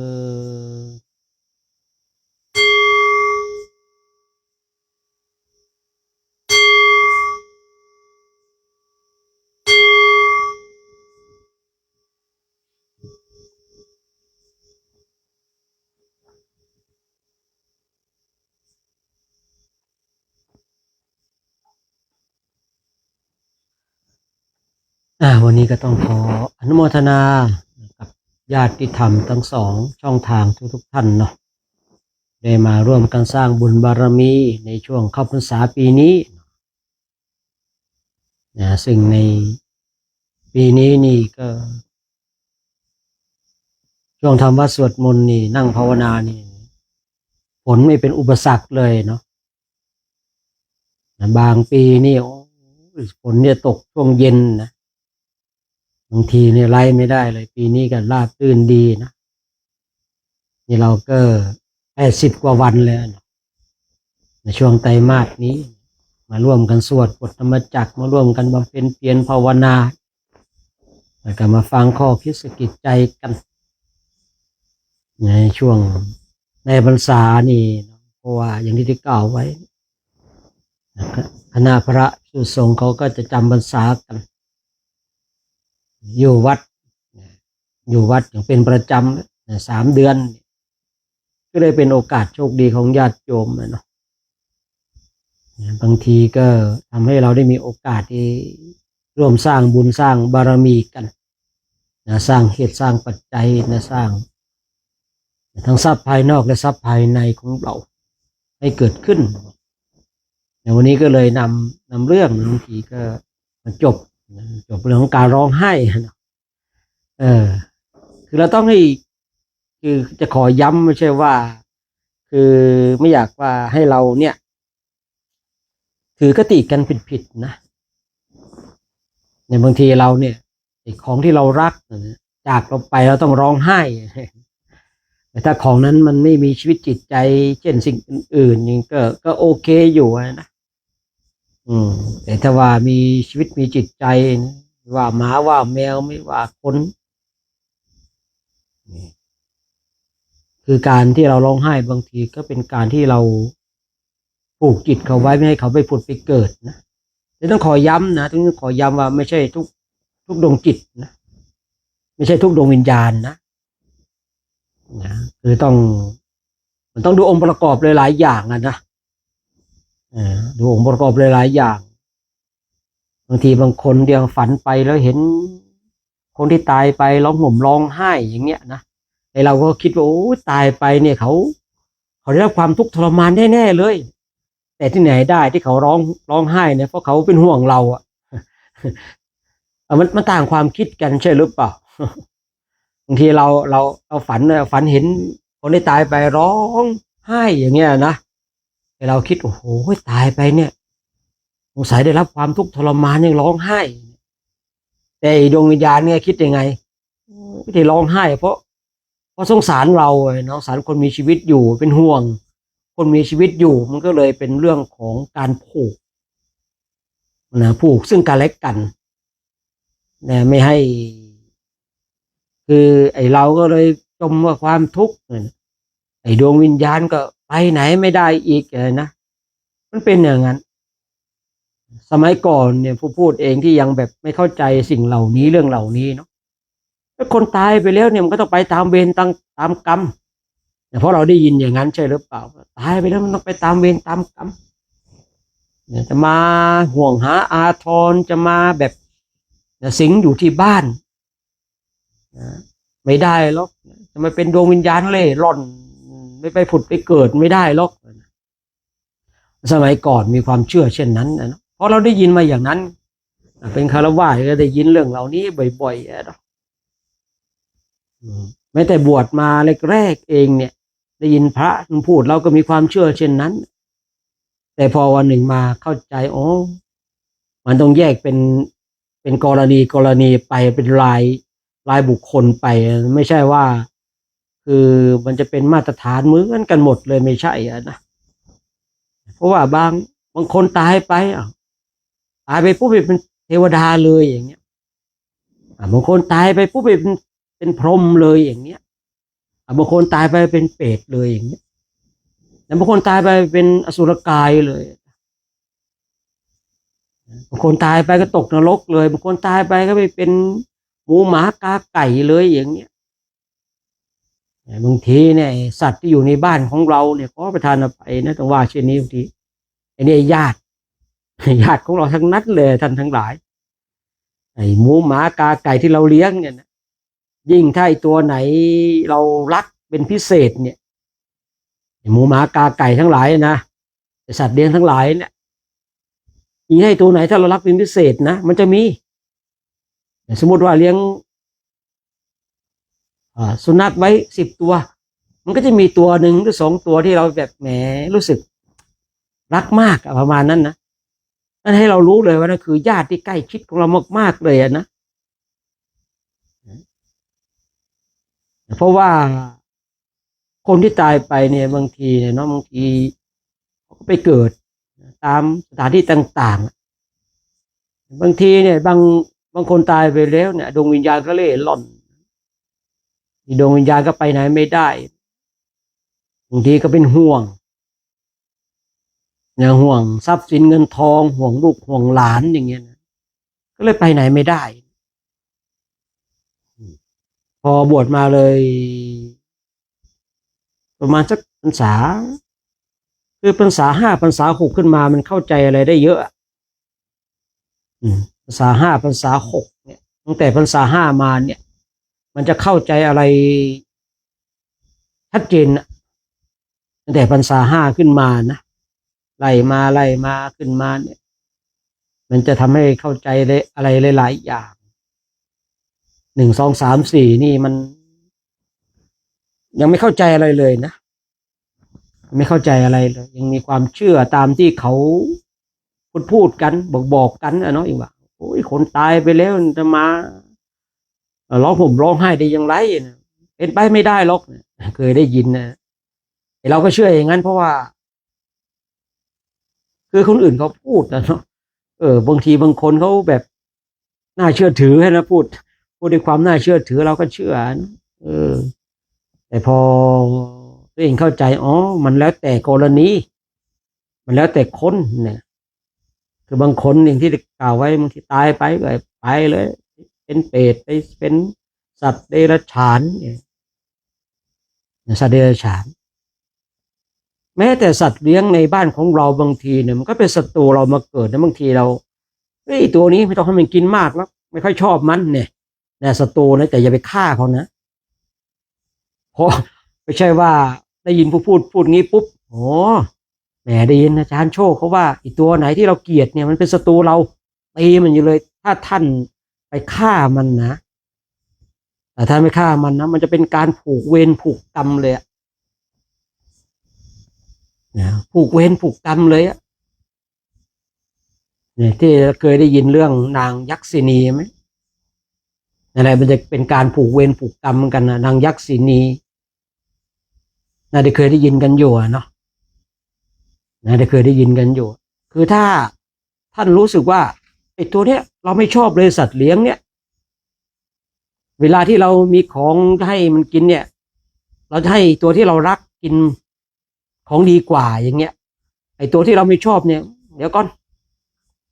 Speaker 1: วันนี้ก็ต้องขออนุโมทนากับญาติธรรมทั้งสองช่องทางทุกท่านเนาะได้มาร่วมกันสร้างบุญบารมีในช่วงเข้าพรรษาปีนี้นะซึ่งในปีนี้นี่ก็ช่วงทำวัดสวดมนต์นี่นั่งภาวนานี่ฝนไม่เป็นอุปสรรคเลยเนาะบางปีนี่ฝนเนี่ยตกช่วงเย็นนะบางทีเนี่ยไล่ไม่ได้เลยปีนี้ก็ราบรื่นดีนะนี่เราก็80 กว่าวันแล้วนะในช่วงไตรมาสนี้มาร่วมกันสวดบทธรรมจักรมาร่วมกันบำเพ็ญเพียรภาวนาแล้วก็มาฟังข้อคิดสะกิดใจกันในช่วงในพรรษานี่เพราะว่าอย่างที่กล่าวไว้คณะพระสุสงฆ์เขาก็จะจำพรรษากันอยู่วัดอย่างเป็นประจำ3 เดือนก็เลยเป็นโอกาสโชคดีของญาติโยมเนาะบางทีก็ทำให้เราได้มีโอกาสที่ร่วมสร้างบุญสร้างบารมีกันนะสร้างเหตุสร้างปัจจัยนะสร้างทั้งทรัพย์ภายนอกและทรัพย์ภายในของเราให้เกิดขึ้นในวันนี้ก็เลยนำเรื่องบางทีก็มาจบเรื่องของการร้องไห้นะคือเราต้องให้คือจะขอย้ำไม่ใช่ว่าคือไม่อยากว่าให้เราเนี่ยถือกติกันผิดๆนะในบางทีเราเนี่ยของที่เรารักจากเราไปเราต้องร้องไห้แต่ถ้าของนั้นมันไม่มีชีวิตจิตใจเช่นสิ่งอื่นๆนี่ก็โอเคอยู่นะแต่ถ้าว่ามีชีวิตมีจิตใจว่าหมาว่าแมวไม่ว่าคนคือการที่เราร้องไห้บางทีก็เป็นการที่เราผูกจิตเขาไว้ไม่ให้เขาไปผุดไปเกิดนะต้องขอย้ำนะต้องขอย้ำว่าไม่ใช่ทุกดวงจิตนะไม่ใช่ทุกดวงวิญญาณนะคือมันต้องดูองค์ประกอบหลายๆอย่างนะดูองค์ประกอบหลายๆอย่างบางทีบางคนเดียวฝันไปแล้วเห็นคนที่ตายไปร้องห่มร้องไห้อย่างเงี้ยนะไอเราก็คิดว่าโอ้ตายไปเนี่ยเขาได้รับความทุกข์ทรมานแน่ๆเลยแต่ที่ไหนได้ที่เขาร้องไห้เนี่ยเพราะเขาเป็นห่วงเราอ่ะมันต่างความคิดกันใช่หรือเปล่าบางทีเราฝันเห็น คนที่ตายไปร้องไห้อย่างเงี้ยนะเราคิดโอ้โหตายไปเนี่ยสงสัยได้รับความทุกข์ทรมานยังร้องไห้แต่ดวงวิญญาณเนี่ยคิดยังไงไม่ได้ร้องไห้เพราะสงสารเราเนาะสงสารคนมีชีวิตอยู่เป็นห่วงคนมีชีวิตอยู่มันก็เลยเป็นเรื่องของการผูกนะผูกซึ่งกันและกันนะไม่ให้คือไอ้เราก็เลยจมว่าความทุกข์ไอ้ดวงวิญญาณก็ไปไหนไม่ได้อีกนะมันเป็นอย่างนั้นสมัยก่อนเนี่ยผู้พูดเองที่ยังแบบไม่เข้าใจสิ่งเหล่านี้เรื่องเหล่านี้เนาะถ้าคนตายไปแล้วเนี่ยมันก็ต้องไปตามเวรตามกรรมเพราะเราได้ยินอย่างนั้นใช่หรือเปล่าตายไปแล้วมันต้องไปตามเวรตามกรรมเนี่ยจะมาห่วงหาอาทรจะมาแบบสิงอยู่ที่บ้านไม่ได้หรอกจะมาเป็นดวงวิญญาณเล่ร่อนไม่ไปผุดไปเกิดไม่ได้หรอกสมัยก่อนมีความเชื่อเช่นนั้นนะเพราะเราได้ยินมาอย่างนั้นเป็นคารวะก็ได้ยินเรื่องเหล่านี้บ่อยๆนะแม้แต่บวชมาแรกๆเองเนี่ยได้ยินพระพูดเราก็มีความเชื่อเช่นนั้นแต่พอวันหนึ่งมาเข้าใจอ๋อมันต้องแยกเป็นกรณีไปเป็นรายบุคคลไปไม่ใช่ว่าคือมันจะเป็นมาตรฐานเหมือนกันหมดเลยไม่ใช่นะเพราะว่าบางคนตายไปตายไปปุ๊บเป็นเทวดาเลยอย่างเงี้ยบางคนตายไปปุ๊บเป็นพรหมเลยอย่างเงี้ยบางคนตายไปเป็นเปรตเลยอย่างเงี้ยแต่บางคนตายไปเป็นอสุรกายเลยบางคนตายไปก็ตกนรกเลยบางคนตายไปก็ไปเป็นหมูหมากาไก่เลยอย่างเงี้ยบางทีเนี่ยสัตว์ที่อยู่ในบ้านของเราเนี่ยก็ประทานอภัยนะต้องว่าเช่นนี้บางทีไอ้นี่ญาติของเราทั้งนั้นเลยท่านทั้งหลายไอ้หมูหมากาไก่ที่เราเลี้ยงเนี่ยนะยิ่งถ้าไอ้ตัวไหนเรารักเป็นพิเศษเนี่ยหมูหมากาไก่ทั้งหลายนะสัตว์เลี้ยงทั้งหลายเนี่ยยิ่งให้ตัวไหนถ้าเรารักเป็นพิเศษนะมันจะมีสมมติว่าเลี้ยงสุนัขไว้10 ตัวมันก็จะมีตัวหนึ่งหรือ2 ตัวที่เราแบบแหมรู้สึกรักมากประมาณนั้นนะนั่นให้เรารู้เลยว่านั่นคือญาติที่ใกล้ชิดของเรามากๆเลยนะเพราะว่าคนที่ตายไปเนี่ยบางทีเนี่ยเนาะบางทีเขาก็ไปเกิดตามสถานที่ต่างๆบางทีเนี่ยบางคนตายไปแล้วเนี่ยดวงวิญญาณก็เล่ร่อนดวงวิญญาณก็ไปไหนไม่ได้บางทีก็เป็นห่วงเนี่ยห่วงทรัพย์สินเงินทองห่วงลูกห่วงหลานอย่างเงี้ยนะก็เลยไปไหนไม่ได้พอบวชมาเลยประมาณสักพรรษาคือพรรษา5พรรษา6ขึ้นมามันเข้าใจอะไรได้เยอะพรรษา5พรรษา6เนี่ยตั้งแต่พรรษา5มาเนี่ยมันจะเข้าใจอะไรชัดเจนตั้งแต่พรรษา5ขึ้นมานะไล่มาขึ้นมาเนี่ยมันจะทำให้เข้าใจอะไรหลายๆอย่าง1 2 3 4นี่มันยังไม่เข้าใจอะไรเลยนะไม่เข้าใจอะไรเลยยังมีความเชื่อตามที่เขาพูดกันบอกกันนะเนาะอีกว่าโอ้ยคนตายไปแล้วจะมาร้องห่มร้องไห้ได้อย่างไรนะเป็นไปไม่ได้หรอกเคยได้ยินนะเราก็เชื่ออย่างนั้นเพราะว่าคือคนอื่นเขาพูดนะเนาะบางทีบางคนเขาแบบน่าเชื่อถือนะพูดด้วยความน่าเชื่อถือเราก็เชื่อนะแต่พอตัวเองเข้าใจอ๋อมันแล้วแต่กรณีมันแล้วแต่คนเนี่ยคือบางคนอย่างที่กล่าวไว้บางทีตายไปก็ไปเลยเป็นเปรตไปเป็นสัตว์เดรัจฉานเนี่ยสัตว์เดรัจฉานแม้แต่สัตว์เลี้ยงในบ้านของเราบางทีเนี่ยมันก็เป็นศัตรูเรามาเกิดนะบางทีเราตัวนี้ไม่ต้องให้มันกินมากแล้วไม่ค่อยชอบมันเนี่ยศัตรูนะแต่อย่าไปฆ่าเขานะเพราะไม่ใช่ว่าได้ยินผู้พูดงี้ปุ๊บโอ้แหมได้ยินอาจารย์โชคเขาว่าอีตัวไหนที่เราเกลียดเนี่ยมันเป็นศัตรูเราตีมันอยู่เลยถ้าท่านไปฆ่ามันนะแต่ถ้าไม่ฆ่ามันนะมันจะเป็นการผูกเวรผูกกรรมเลย นะผูกเวรผูกกรรมเลยอะเนี่ยที่เคยได้ยินเรื่องนางยักษินีไหมอะไรมันจะเป็นการผูกเวรผูกกรรมกันนะนางยักษินีน่าจะเคยได้ยินกันอยู่เนาะน่าจะเคยได้ยินกันอยู่คือถ้าท่านรู้สึกว่าไอ้ตัวเนี้ยเราไม่ชอบเลยสัตว์เลี้ยงเนี่ยเวลาที่เรามีของให้มันกินเนี่ยเราจะให้ตัวที่เรารักกินของดีกว่าอย่างเงี้ยไอ้ตัวที่เราไม่ชอบเนี่ยเดี๋ยวก่อน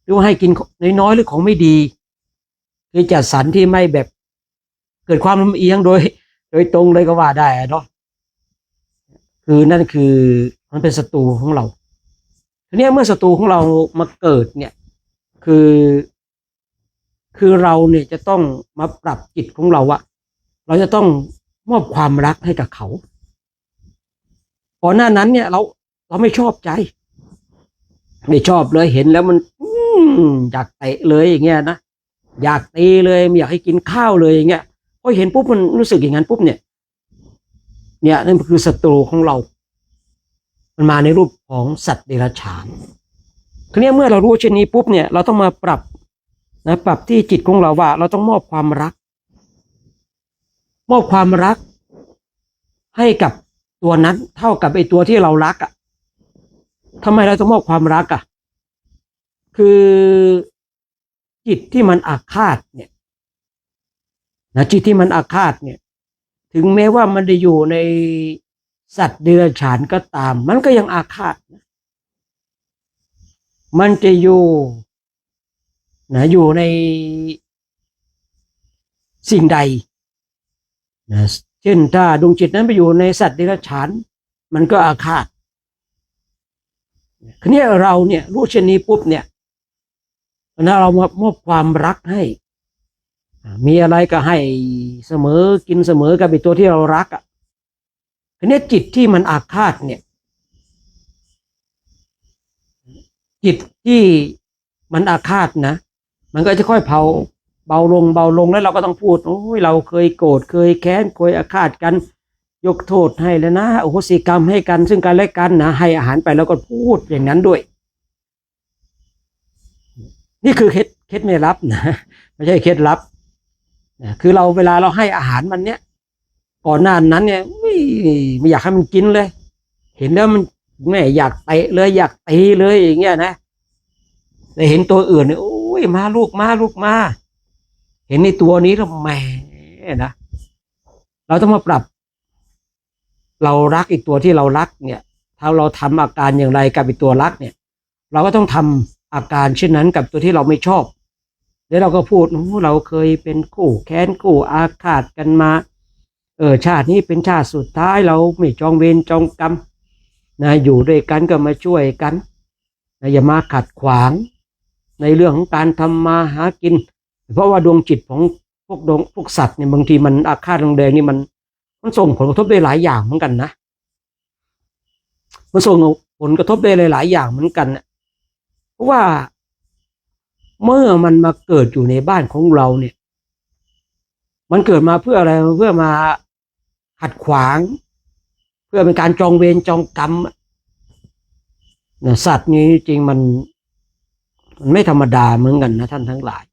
Speaker 1: หรือว่าให้กินน้อยๆหรือของไม่ดีคือจัดสรรที่ไม่แบบเกิดความลำเอียงโดยตรงเลยก็ว่าได้เนาะคือนั่นคือมันเป็นศัตรูของเราทีนี้เมื่อศัตรูของเรามาเกิดเนี่ยคือคือเราเนี่ยจะต้องมาปรับจิตของเราอะเราจะต้องมอบความรักให้กับเขาก่อนหน้านั้นเนี่ยเราไม่ชอบใจไม่ชอบเลยเห็นแล้วมันอยากเตะเลยอย่างเงี้ยนะอยากตีเลยไม่อยากให้กินข้าวเลยอย่างเงี้ยพอเห็นปุ๊บมันรู้สึกอย่างนั้นปุ๊บเนี่ยนั่นคือศัตรูของเรามันมาในรูปของสัตว์เดรัจฉานทีนี้เมื่อเรารู้เช่นนี้ปุ๊บเนี่ยเราต้องมาปรับปรับที่จิตของเราว่าเราต้องมอบความรักให้กับตัวนั้นเท่ากับไอ้ตัวที่เรารักอ่ะทำไมเราต้องมอบความรักอ่ะคือจิตที่มันอาฆาตเนี่ยจิตที่มันอาฆาตเนี่ยถึงแม้ว่ามันจะอยู่ในสัตว์เดรัจฉานก็ตามมันก็ยังอาฆาตมันจะอยู่ในสิ่งใดเช่นถ้าดวงจิตนั้นไปอยู่ในสัตว์เดรัจฉานมันก็อาฆาตทีนี้เราเนี่ยรู้เช่นนี้ปุ๊บเนี่ยเรามอบความรักให้มีอะไรก็ให้เสมอกินเสมอกับไอ้ตัวที่เรารักอ่ะทีนี้จิตที่มันอาฆาตเนี่ยจิตที่มันอาฆาตนะมันก็จะค่อยเบาลงแล้วเราก็ต้องพูดโอ้ยเราเคยโกรธเคยแค้นเคยอาฆาตกันยกโทษให้แล้วนะโอโหสิกรรมให้กันซึ่งกันและกันนะให้อาหารไปแล้วก็พูดอย่างนั้นด้วยนี่คือเคล็ดไม่ลับนะไม่ใช่เคล็ดลับคือเราเวลาเราให้อาหารมันเนี้ยก่อนหน้านั้นเนี่ยไม่อยากให้มันกินเลยเห็นแล้วมันแม่อยากเตะเลยอยากตีเลยอย่างเงี้ยนะแต่เห็นตัวอื่นเนี่ยโอ้ยมาลูกมาเห็นในตัวนี้แล้วแหมนะเราต้องมาปรับเรารักอีกตัวที่เรารักเนี่ยถ้าเราทำอาการอย่างไรกับอีกตัวรักเนี่ยเราก็ต้องทำอาการเช่นนั้นกับตัวที่เราไม่ชอบแล้วเราก็พูดเราเคยเป็นคู่แค้นคู่อาฆาตกันมาชาตินี้เป็นชาติสุดท้ายเราไม่จองเวรจองกรรมนะอยู่ด้วยกันก็มาช่วยกันนะอย่ามาขัดขวางในเรื่องของการทำมาหากินเพราะว่าดวงจิตของพวกสัตว์เนี่ยบางทีมันอาฆาตแรงๆนี่มันส่งผลกระทบได้หลายอย่างเหมือนกันนะมันส่งผลกระทบได้หลายอย่างเหมือนกันเพราะว่าเมื่อมันมาเกิดอยู่ในบ้านของเราเนี่ยมันเกิดมาเพื่ออะไรเพื่อมาขัดขวางเพื่อเป็นการจองเวรจองกรรมสัตว์นี้จริงมันไม่ธรรมดาเหมือนกันนะท่านทั้งหลาย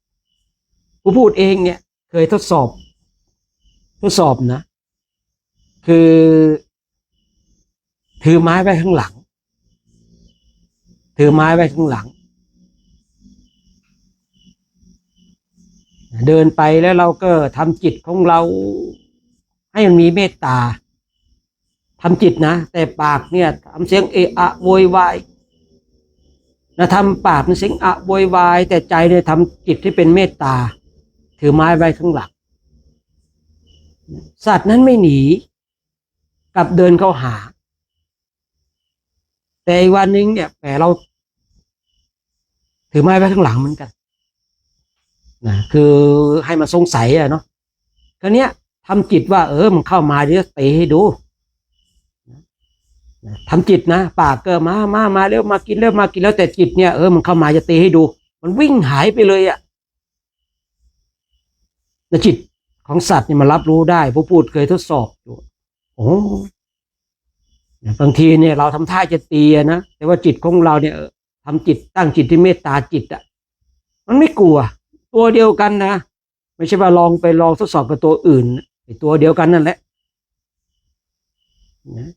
Speaker 1: ผู้พูดเองเนี่ยเคยทดสอบนะคือถือไม้ไว้ข้างหลังเดินไปแล้วเราก็ทำจิตของเราให้มันมีเมตตาทำจิตนะแต่ปากเนี่ยทำเสียงเอะอะโวยวายนะทำปากเป็นเสียงอะโวยวายแต่ใจเนี่ยทำจิตที่เป็นเมตตาถือไม้ไว้ข้างหลังสัตว์นั้นไม่หนีกลับเดินเข้าหาแต่วันนึงเนี่ยแหมเราถือไม้ไว้ข้างหลังเหมือนกันนะคือให้มันสงสัยเนาะคราวเนี้ยทำจิตว่ามันเข้ามาเดี๋ยวเตะให้ดูทำจิตนะปากก็มาเร็วมากินแล้วแต่จิตเนี่ยมันเข้ามาจะเตะให้ดูมันวิ่งหายไปเลยจิตของสัตว์เนี่ยมันรับรู้ได้ผู้พูดเคยทดสอบอยู่โอ้ บางทีเนี่ยเราทำท่าจะตีนะแต่ว่าจิตของเราเนี่ยทำจิตตั้งจิตที่เมตตาจิตอ่ะมันไม่กลัวตัวเดียวกันนะไม่ใช่ว่าลองทดสอบกับตัวอื่นไอ้ตัวเดียวกันนั่นแหละนะ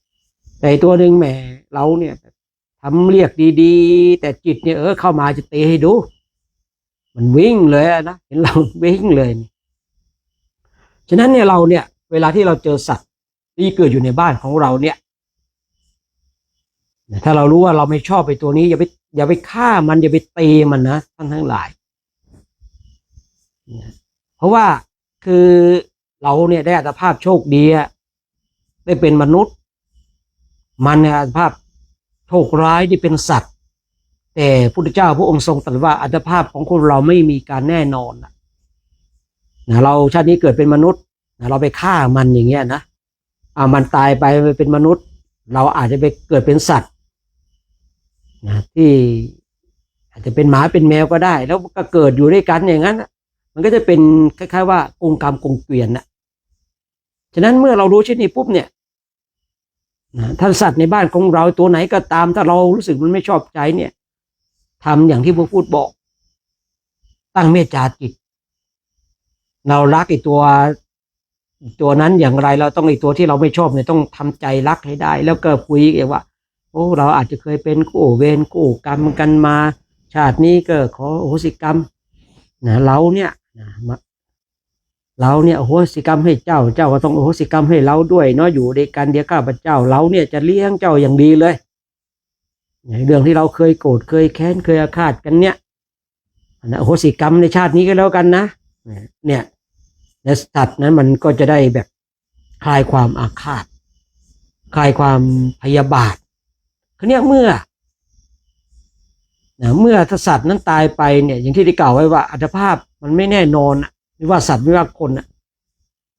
Speaker 1: แต่ตัวหนึ่งแหมเราเนี่ยทำเรียกดีๆแต่จิตเนี่ยเข้ามาจะตีให้ดูมันวิ่งเลยนะเห็นเราวิ่งเลยฉะนั้นเนี่ยเราเนี่ยเวลาที่เราเจอสัตว์ที่เกิดอยู่ในบ้านของเราเนี่ยถ้าเรารู้ว่าเราไม่ชอบไปตัวนี้อย่าไปฆ่ามันอย่าไปตีมันนะท่านทั้งหลายเพราะว่าคือเราเนี่ยได้อัตภาพโชคดีได้เป็นมนุษย์มันเนี่ยอัตภาพโชคร้ายที่เป็นสัตว์แต่พุทธเจ้าพระองค์ทรงตรัสว่าอัตภาพของคนเราไม่มีการแน่นอนนะเราชาตินี้เกิดเป็นมนุษย์เราไปฆ่ามันอย่างเงี้ยนะมันตายไปเป็นมนุษย์เราอาจจะไปเกิดเป็นสัตว์นะที่อาจจะเป็นหมาเป็นแมวก็ได้แล้วก็เกิดอยู่ด้วยกันอย่างนั้นมันก็จะเป็นคล้ายๆว่ากงกรรมกงเกวียนนะฉะนั้นเมื่อเรารู้เช่นนี้ปุ๊บเนี่ยท่านสัตว์ในบ้านของเราตัวไหนก็ตามถ้าเรารู้สึกมันไม่ชอบใจเนี่ยทำอย่างที่พระพูดบอกตั้งเมตตาจิตเรารักไอ้ตัวนั้นอย่างไรเราต้องไอ้ตัวที่เราไม่ชอบเนี่ยต้องทำใจรักให้ได้แล้วก็คุยกันว่าโอ้เราอาจจะเคยเป็นกู้เวรกู้กรรมกันมาชาตินี้ก็ขอโหสิกรรมเราเนี่ยโหสิกรรมให้เจ้าก็ต้องโหสิกรรมให้เราด้วยเนาะอยู่ด้วยกันเดี๋ยวข้าพเจ้าเราเนี่ยจะเลี้ยงเจ้าอย่างดีเลยเรื่องที่เราเคยโกรธเคยแค้นเคยอาฆาตกันเนี่ยโหสิกรรมในชาตินี้ก็แล้วกันนะเนี่ยในสัตว์นั้นมันก็จะได้แบบคลายความอาฆาตคลายความพยาบาทคือเนี่ยเมื่อสัตว์นั้นตายไปเนี่ยอย่างที่ได้กล่าวไว้ว่าอัตภาพมันไม่แน่นอนไม่ว่าสัตว์ไม่ว่าคน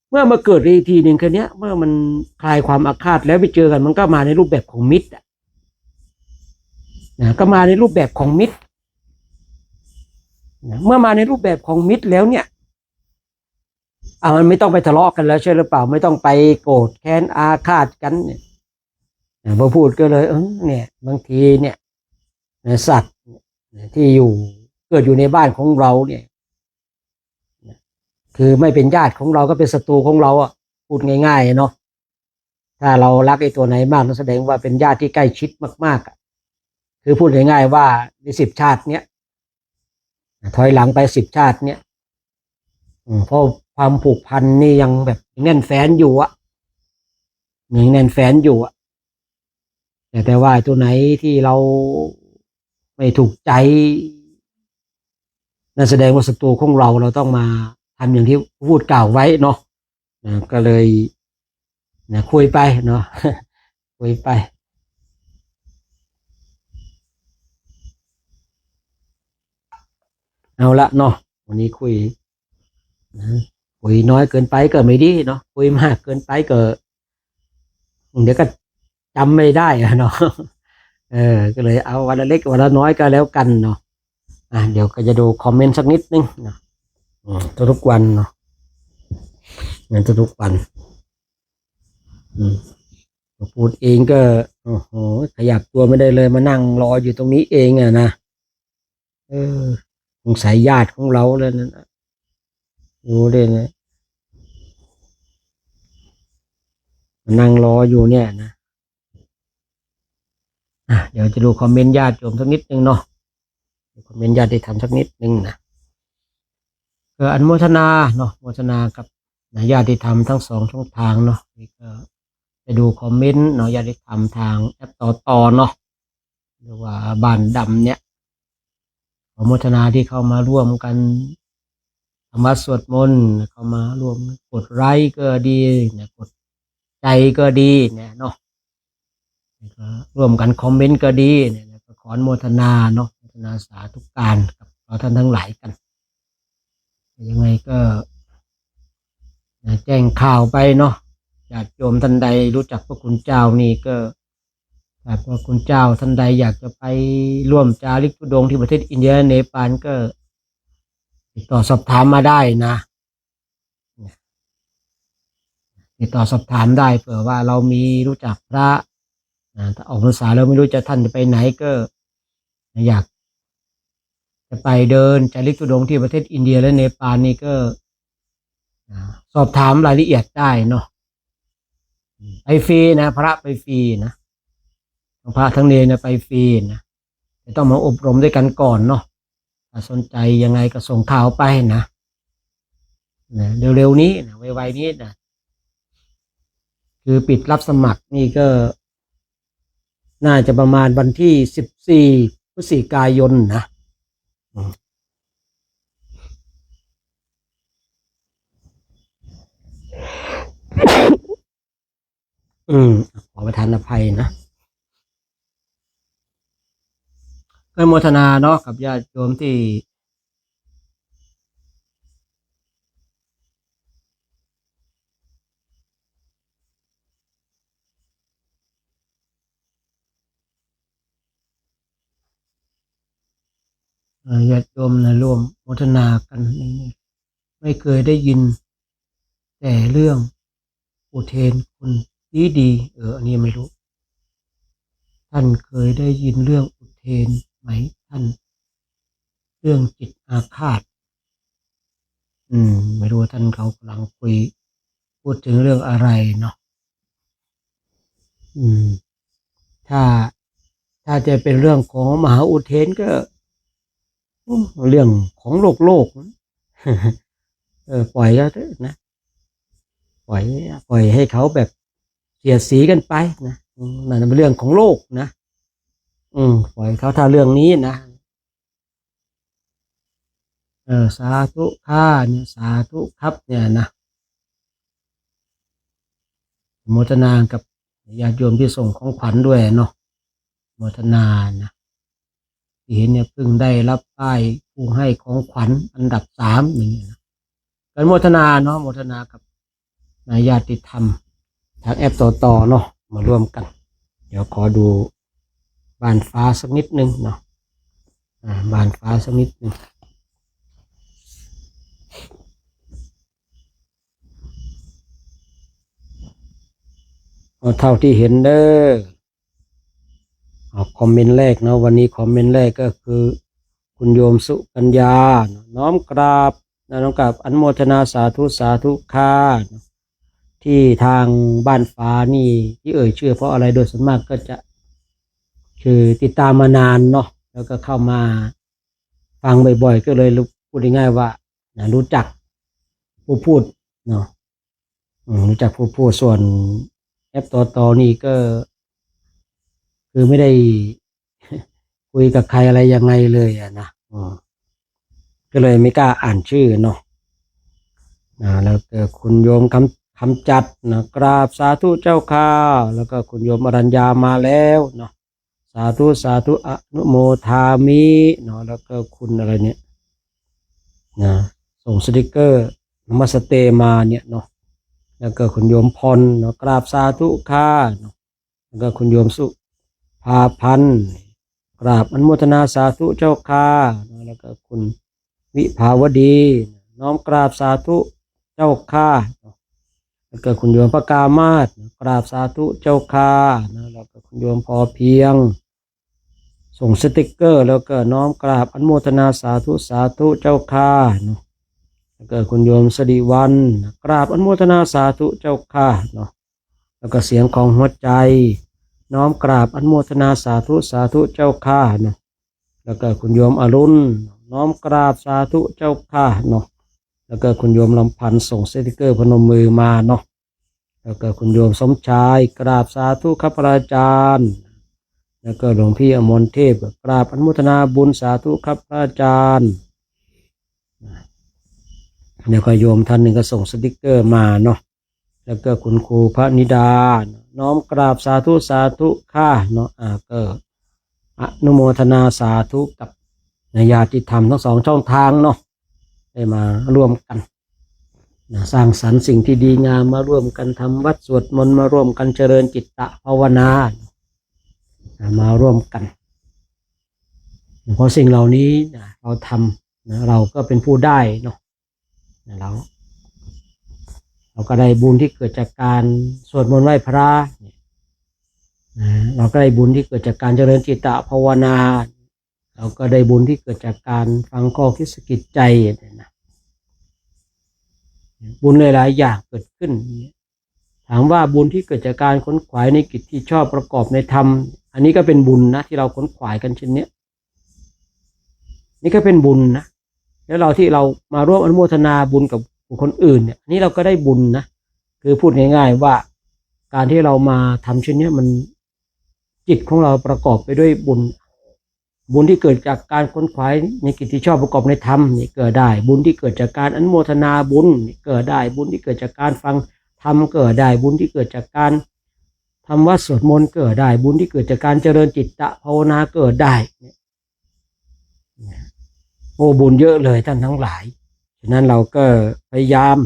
Speaker 1: เมื่อมาเกิดอีกทีหนึ่งคือเนี้ยเมื่อมันคลายความอาฆาตแล้วไปเจอกันมันก็มาในรูปแบบของมิตรก็มาในรูปแบบของมิตรเมื่อมาในรูปแบบของมิตรแล้วเนี่ยมันไม่ต้องไปทะเลาะกันแล้วใช่หรือเปล่าไม่ต้องไปโกรธแค้นอาฆาตกันเนี่ยพอพูดก็เลยเนี่ยบางทีเนี่ยสัตว์ที่เกิดอยู่ในบ้านของเราเนี่ยคือไม่เป็นญาติของเราก็เป็นศัตรูของเราพูดง่ายๆเนาะถ้าเรารักไอ้ตัวไหนมากนั่นแสดงว่าเป็นญาติที่ใกล้ชิดมากๆคือพูดง่ายๆว่าใน10 ชาติเนี้ยถอยหลังไป10 ชาติเนี้ยเพราะความผูกพันนี่ยังแบบแน่นแฟ้นอยู่ยังแน่นแฟ้นอยู่แต่ว่าตัวไหนที่เราไม่ถูกใจนั่นแสดงว่าศัตรูของเราต้องมาทำอย่างที่พูดกล่าวไว้เนาะก็เลยคุยไปเนาะ คุยไปเอาละเนาะวันนี้คุยน้อยเกินไปก็ไม่ดีเนาะคุยมากเกินไปก็เดี๋ยวก็จำไม่ได้เนาะก็เลยเอาวันละเล็กวันละน้อยก็แล้วกันเนาะเดี๋ยวก็จะดูคอมเมนต์สักนิดนึงเนาะทุกวันเนาะงั้นทุกวันพูดเองก็โอ้โหขยับตัวไม่ได้เลยมานั่งรออยู่ตรงนี้เองนะสงสัยญาติของเราเลยนะดูเลยนะมานั่งรออยู่เนี่ยนะเดี๋ยวจะดูคอมเมนต์ญาติโยมสักนิดนึงเนาะคอมเมนต์ญาติได้ทำสักนิดนึงนะอนุโมทนาเนาะโมทนากับญาติธรรมทั้ง2 ช่องทางเนาะนี่ก็ไปดูคอมเมนต์เนาะญาติธรรมทางแอปต่อเนาะหรือว่าบ้านดำเนี่ยอนุโมทนาที่เข้ามาร่วมกันธรรมะสวดมนต์เข้ามาร่วมกดไลค์ก็ดีเนี่ยกดใจก็ดีเนี่ยเนาะร่วมกันคอมเมนต์ก็ดีเนี่ยก็ขออนุโมทนาเนาะโมทนาสาธุการกับเราท่านทั้งหลายกันยังไงก็แจ้งข่าวไปเนาะญาติโยมท่านใดรู้จักพระคุณเจ้านี่ก็ถ้าพระคุณเจ้าท่านใดอยากจะไปร่วมจาริกธุดงค์ที่ประเทศอินเดียเนปาลก็ติดต่อสอบถามมาได้นะติดต่อสอบถามได้เผื่อว่าเรามีรู้จักพระ ถ้าออกพรรษาแล้วไม่รู้ท่านจะไปไหนก็อยากจะไปเดินจาริกธุดงค์ที่ประเทศอินเดียและเนปาลนี่ก็สอบถามรายละเอียดได้เนาะไปฟรีนะพระไปฟรีนะทั้งพระทั้งเนรนะไปฟรีนะจะต้องมาอบรมด้วยกันก่อนเนาะถ้าสนใจยังไงก็ส่งข่าวไปนะเร็วๆนี้นะไวๆนี้นะคือปิดรับสมัครนี่ก็น่าจะประมาณวันที่14 พฤศจิกายนนะขอประทานอภัยนะก็โมทนาเนาะกับญาติโยมที่ญาติโยมนะร่วมโมทนากันนี่ไม่เคยได้ยินแต่เรื่องอุเทนคุณดีอันนี้ไม่รู้ท่านเคยได้ยินเรื่องอุเทนไหมท่านเรื่องจิตอาฆาตไม่รู้ว่าท่านเขากำลังพูดถึงเรื่องอะไรเนาะถ้าจะเป็นเรื่องของมหาอุเทนก็เรื่องของโลกปล่อยก็เถอะนะปล่อยให้เขาแบบเสียดสีกันไปนะนั่นเป็นเรื่องของโลกนะปล่อยเขาถ้าเรื่องนี้นะสาธุข้าเนี่ยสาธุครับเนี่ยนะโมทนากับญาติโยมที่ส่งของขวัญด้วยเนาะโมทนานะที่เห็นเนี่ยเพิ่งได้รับป้ายผู้ให้ของขวัญอันดับ3อย่างเงี้ยนะกันโมทนาเนาะโมทนากับญาติธรรมทางแอปต่อเนาะมาร่วมกันเดี๋ยวขอดูบานฟ้าสักนิดนึงเนาะบานฟ้าสักนิดนึงเท่าที่เห็นเด้อคอมเมนต์แรกเนาะวันนี้คอมเมนต์แรกก็คือคุณโยมสุกัญญาน้อมกราบน้อมกราบอนุโมทนาสาธุค่ะที่ทางบ้านฟ้านี่ที่ชื่อเพราะอะไรโดยส่วนมากก็จะคือติดตามมานานเนาะแล้วก็เข้ามาฟังบ่อยๆก็เลยพูดง่ายๆว่ารู้จักผู้พูดเนาะรู้จักผู้พูดส่วนแอปต่อนี่ก็คือไม่ได้คุยกับใครอะไรยังไงเลยนะก็เลยไม่กล้าอ่านชื่อเนาะแล้วก็คุณโยมคำจัดนะกราบสาธุเจ้าข้าแล้วก็คุณโยมอรัญญามาแล้วเนาะสาธุอนุโมทามิเนาะแล้วก็คุณอะไรเนี่ยนะส่งสติกเกอร์นมัสเตมาเนี่ยเนาะแล้วก็คุณโยมพรเนาะกราบสาธุข้าเนาะแล้วก็คุณโยมสุภาพันธ์กราบอนุโมทนาสาธุเจ้าข้าแล้วก็คุณวิภาวดีน้อมกราบสาธุเจ้าข้าแล้วก็คุณโยมพระกามาศกราบสาธุเจ้าข้าแล้วก็คุณโยมพอเพียงส่งสติกเกอร์แล้วก็น้อมกราบอนุโมทนาสาธุเจ้าข้าเนาะแล้วก็คุณโยมสดิวันกราบอนุโมทนาสาธุเจ้าข้าเนาะแล้วก็เสียงของหัวใจน้อมกราบอนุโมทนาสาธุเจ้าข้าเนาะแล้วก็คุณโยมอรุณน้อมกราบสาธุเจ้าข้าเนาะแล้วก็คุณโยมลำพันธ์ส่งสติกเกอร์พนมมือมาเนาะแล้วก็คุณโยมสมชายกราบสาธุครับพระอาจารย์แล้วก็หลวงพี่อมรเทพกราบอนุโมทนาบุญสาธุครับพระอาจารย์แล้วก็โยมท่านหนึ่งก็ส่งสติกเกอร์มาเนาะแล้วก็คุณครูพระนิดาน้อมกราบสาธุค่ะเนาะก็อนุโมทนาสาธุกับญาติธรรมทั้ง2 ช่องทางเนาะได้มาร่วมกันสร้างสรรค์สิ่งที่ดีงามมาร่วมกันทำวัดสวดมนต์มาร่วมกันเจริญจิตตภาวนามาร่วมกันเพราะสิ่งเหล่านี้เราทำเราก็เป็นผู้ได้เนาะเราก็ได้บุญที่เกิดจากการสวดมนต์ไหว้พระ เราก็ได้บุญที่เกิดจากการเจริญจิตตภาวนาเราก็ได้บุญที่เกิดจากการฟังข้อคิดสะกิดใจนะบุญหลายๆอย่างเกิดขึ้นถามว่าบุญที่เกิดจากการขนขวายในกิจที่ชอบประกอบในธรรมอันนี้ก็เป็นบุญนะที่เราขนขวายกันเช่นนี้นี่ก็เป็นบุญนะแล้วเราที่เรามาร่วมอนุโมทนาบุญกับบุคคลอื่นเนี่ยอันนี้เราก็ได้บุญนะคือพูดง่ายๆว่าการที่เรามาทำเช่นนี้มันจิตของเราประกอบไปด้วยบุญที่เกิดจากการค้นขวายในกิจที่ชอบประกอบในธรรมนี่เกิดได้บุญที่เกิดจากการอนุโมทนาบุญนี่เกิดได้บุญที่เกิดจากการฟังธรรมเกิดได้บุญที่เกิดจากการทำวัดสวดมนต์เกิดได้บุญที่เกิดจากการเจริญจิตตภาวนาเกิดได้โอ้บุญเยอะเลยท่านทั้งหลายฉะนั้นเราก็พยายาม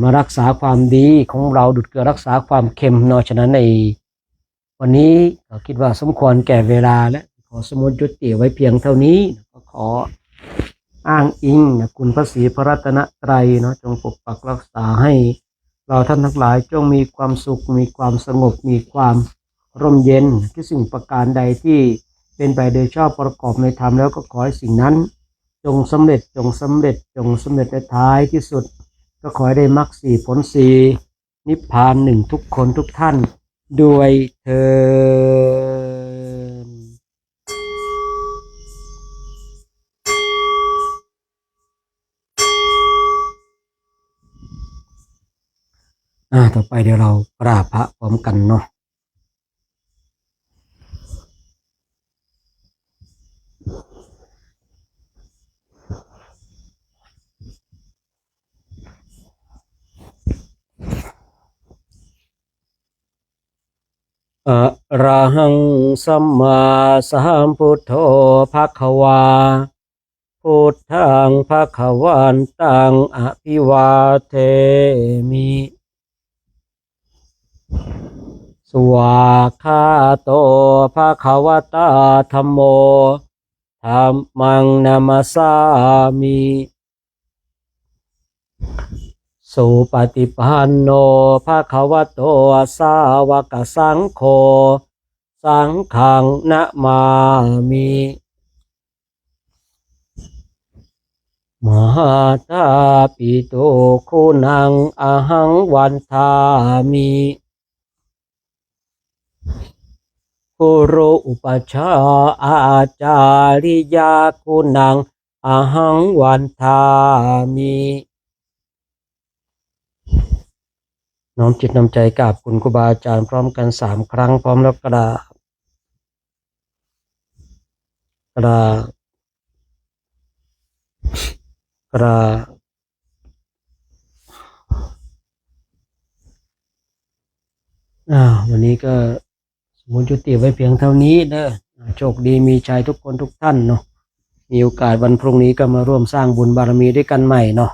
Speaker 1: มารักษาความดีของเราดุจเกลือรักษาความเค็มเนาะฉะนั้นในวันนี้เราคิดว่าสมควรแก่เวลาและขอสมุดยุติไว้เพียงเท่านี้ก็ขออ้างอิงนะคุณพระศรีพระรัตนตรัยเนาะจงปกปักรักษาให้เราท่านทั้งหลายจงมีความสุขมีความสงบมีความร่มเย็นที่สิ่งประการใดที่เป็นไปโดยชอบประกอบในธรรมแล้วก็ขอให้สิ่งนั้นจงสำเร็จจงสำเร็จจงสำเร็จในท้ายที่สุดก็ขอให้ได้มรรคสี่ผลสี่นิพพานหนึ่งทุกคนทุกท่านด้วยเถิดต่อไปเดี๋ยวเรากราบพระพร้อมกันเนาะอะระหังสัมมาสัมพุทโธภควาพุทธังภควันตังอภิวาเทมิสวากขาโตภควตาธัมโมธัมมังนามัสสามิสุปฏิปันโนภควโตสาวกสังโฆสังฆังนะมามิมหาตาปิโตคุณังอหังวันทามิกุรุอุปชฌาย์อาจาริยาคุณังอหังวันทามิน้อมจิตน้อมใจกราบคุณครูบาอาจารย์พร้อมกัน3 ครั้งพร้อมแล้วกราบวันนี้ก็สมมุติจุติไว้เพียงเท่านี้เด้อโชคดีมีชัยทุกคนทุกท่านเนาะมีโอกาสวันพรุ่งนี้ก็มาร่วมสร้างบุญบารมีด้วยกันใหม่เนาะ